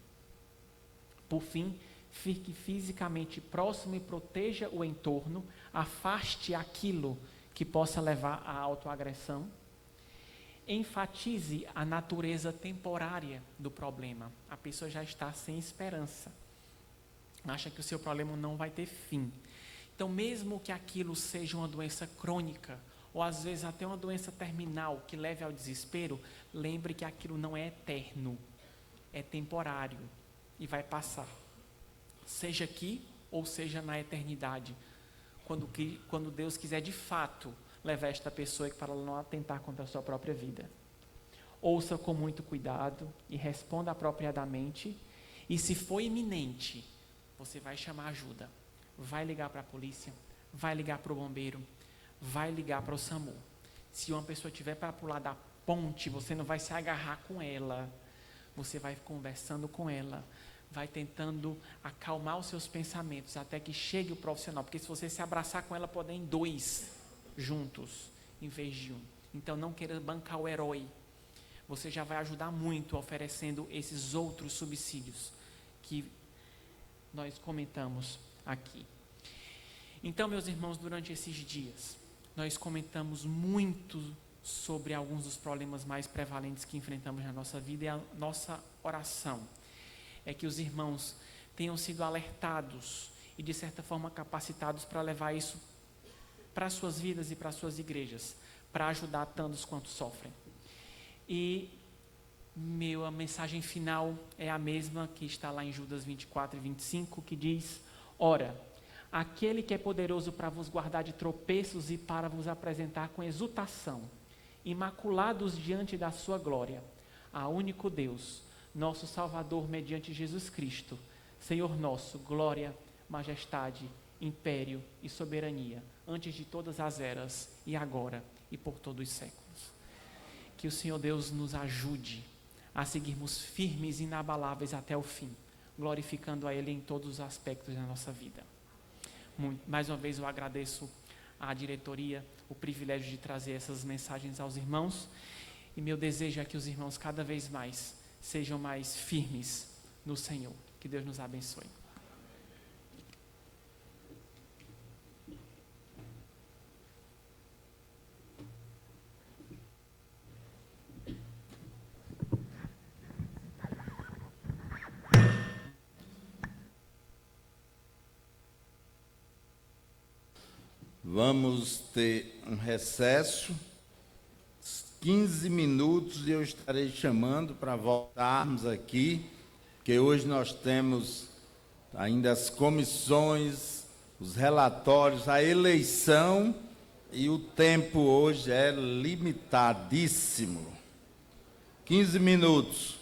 Por fim, fique fisicamente próximo e proteja o entorno, afaste aquilo que possa levar à autoagressão. Enfatize a natureza temporária do problema. A pessoa já está sem esperança. Acha que o seu problema não vai ter fim. Então, mesmo que aquilo seja uma doença crônica, ou às vezes até uma doença terminal que leve ao desespero, lembre que aquilo não é eterno, é temporário e vai passar. Seja aqui ou seja na eternidade, quando Deus quiser de fato levar esta pessoa para ela não atentar contra a sua própria vida. Ouça com muito cuidado e responda apropriadamente, e se for iminente, você vai chamar ajuda, vai ligar para a polícia, vai ligar para o bombeiro, vai ligar para o SAMU. Se uma pessoa tiver para pular da ponte, você não vai se agarrar com ela, você vai conversando com ela, vai tentando acalmar os seus pensamentos até que chegue o profissional, porque se você se abraçar com ela, podem dois juntos, em vez de um. Então não queira bancar o herói, você já vai ajudar muito oferecendo esses outros subsídios que nós comentamos aqui. Então, meus irmãos, durante esses dias, nós comentamos muito sobre alguns dos problemas mais prevalentes que enfrentamos na nossa vida, e a nossa oração é que os irmãos tenham sido alertados e, de certa forma, capacitados para levar isso para as suas vidas e para as suas igrejas, para ajudar tantos quanto sofrem. E a mensagem final é a mesma que está lá em Judas 24 e 25, que diz: ora, aquele que é poderoso para vos guardar de tropeços e para vos apresentar com exultação, imaculados diante da sua glória, a único Deus, nosso Salvador, mediante Jesus Cristo, Senhor nosso, glória, majestade, império e soberania, antes de todas as eras, e agora e por todos os séculos. Que o Senhor Deus nos ajude a seguirmos firmes e inabaláveis até o fim, glorificando a Ele em todos os aspectos da nossa vida. Mais uma vez eu agradeço à diretoria o privilégio de trazer essas mensagens aos irmãos, e meu desejo é que os irmãos cada vez mais sejam mais firmes no Senhor. Que Deus nos abençoe. Vamos ter um recesso, 15 minutos, e eu estarei chamando para voltarmos aqui, porque hoje nós temos ainda as comissões, os relatórios, a eleição, e o tempo hoje é limitadíssimo. 15 minutos.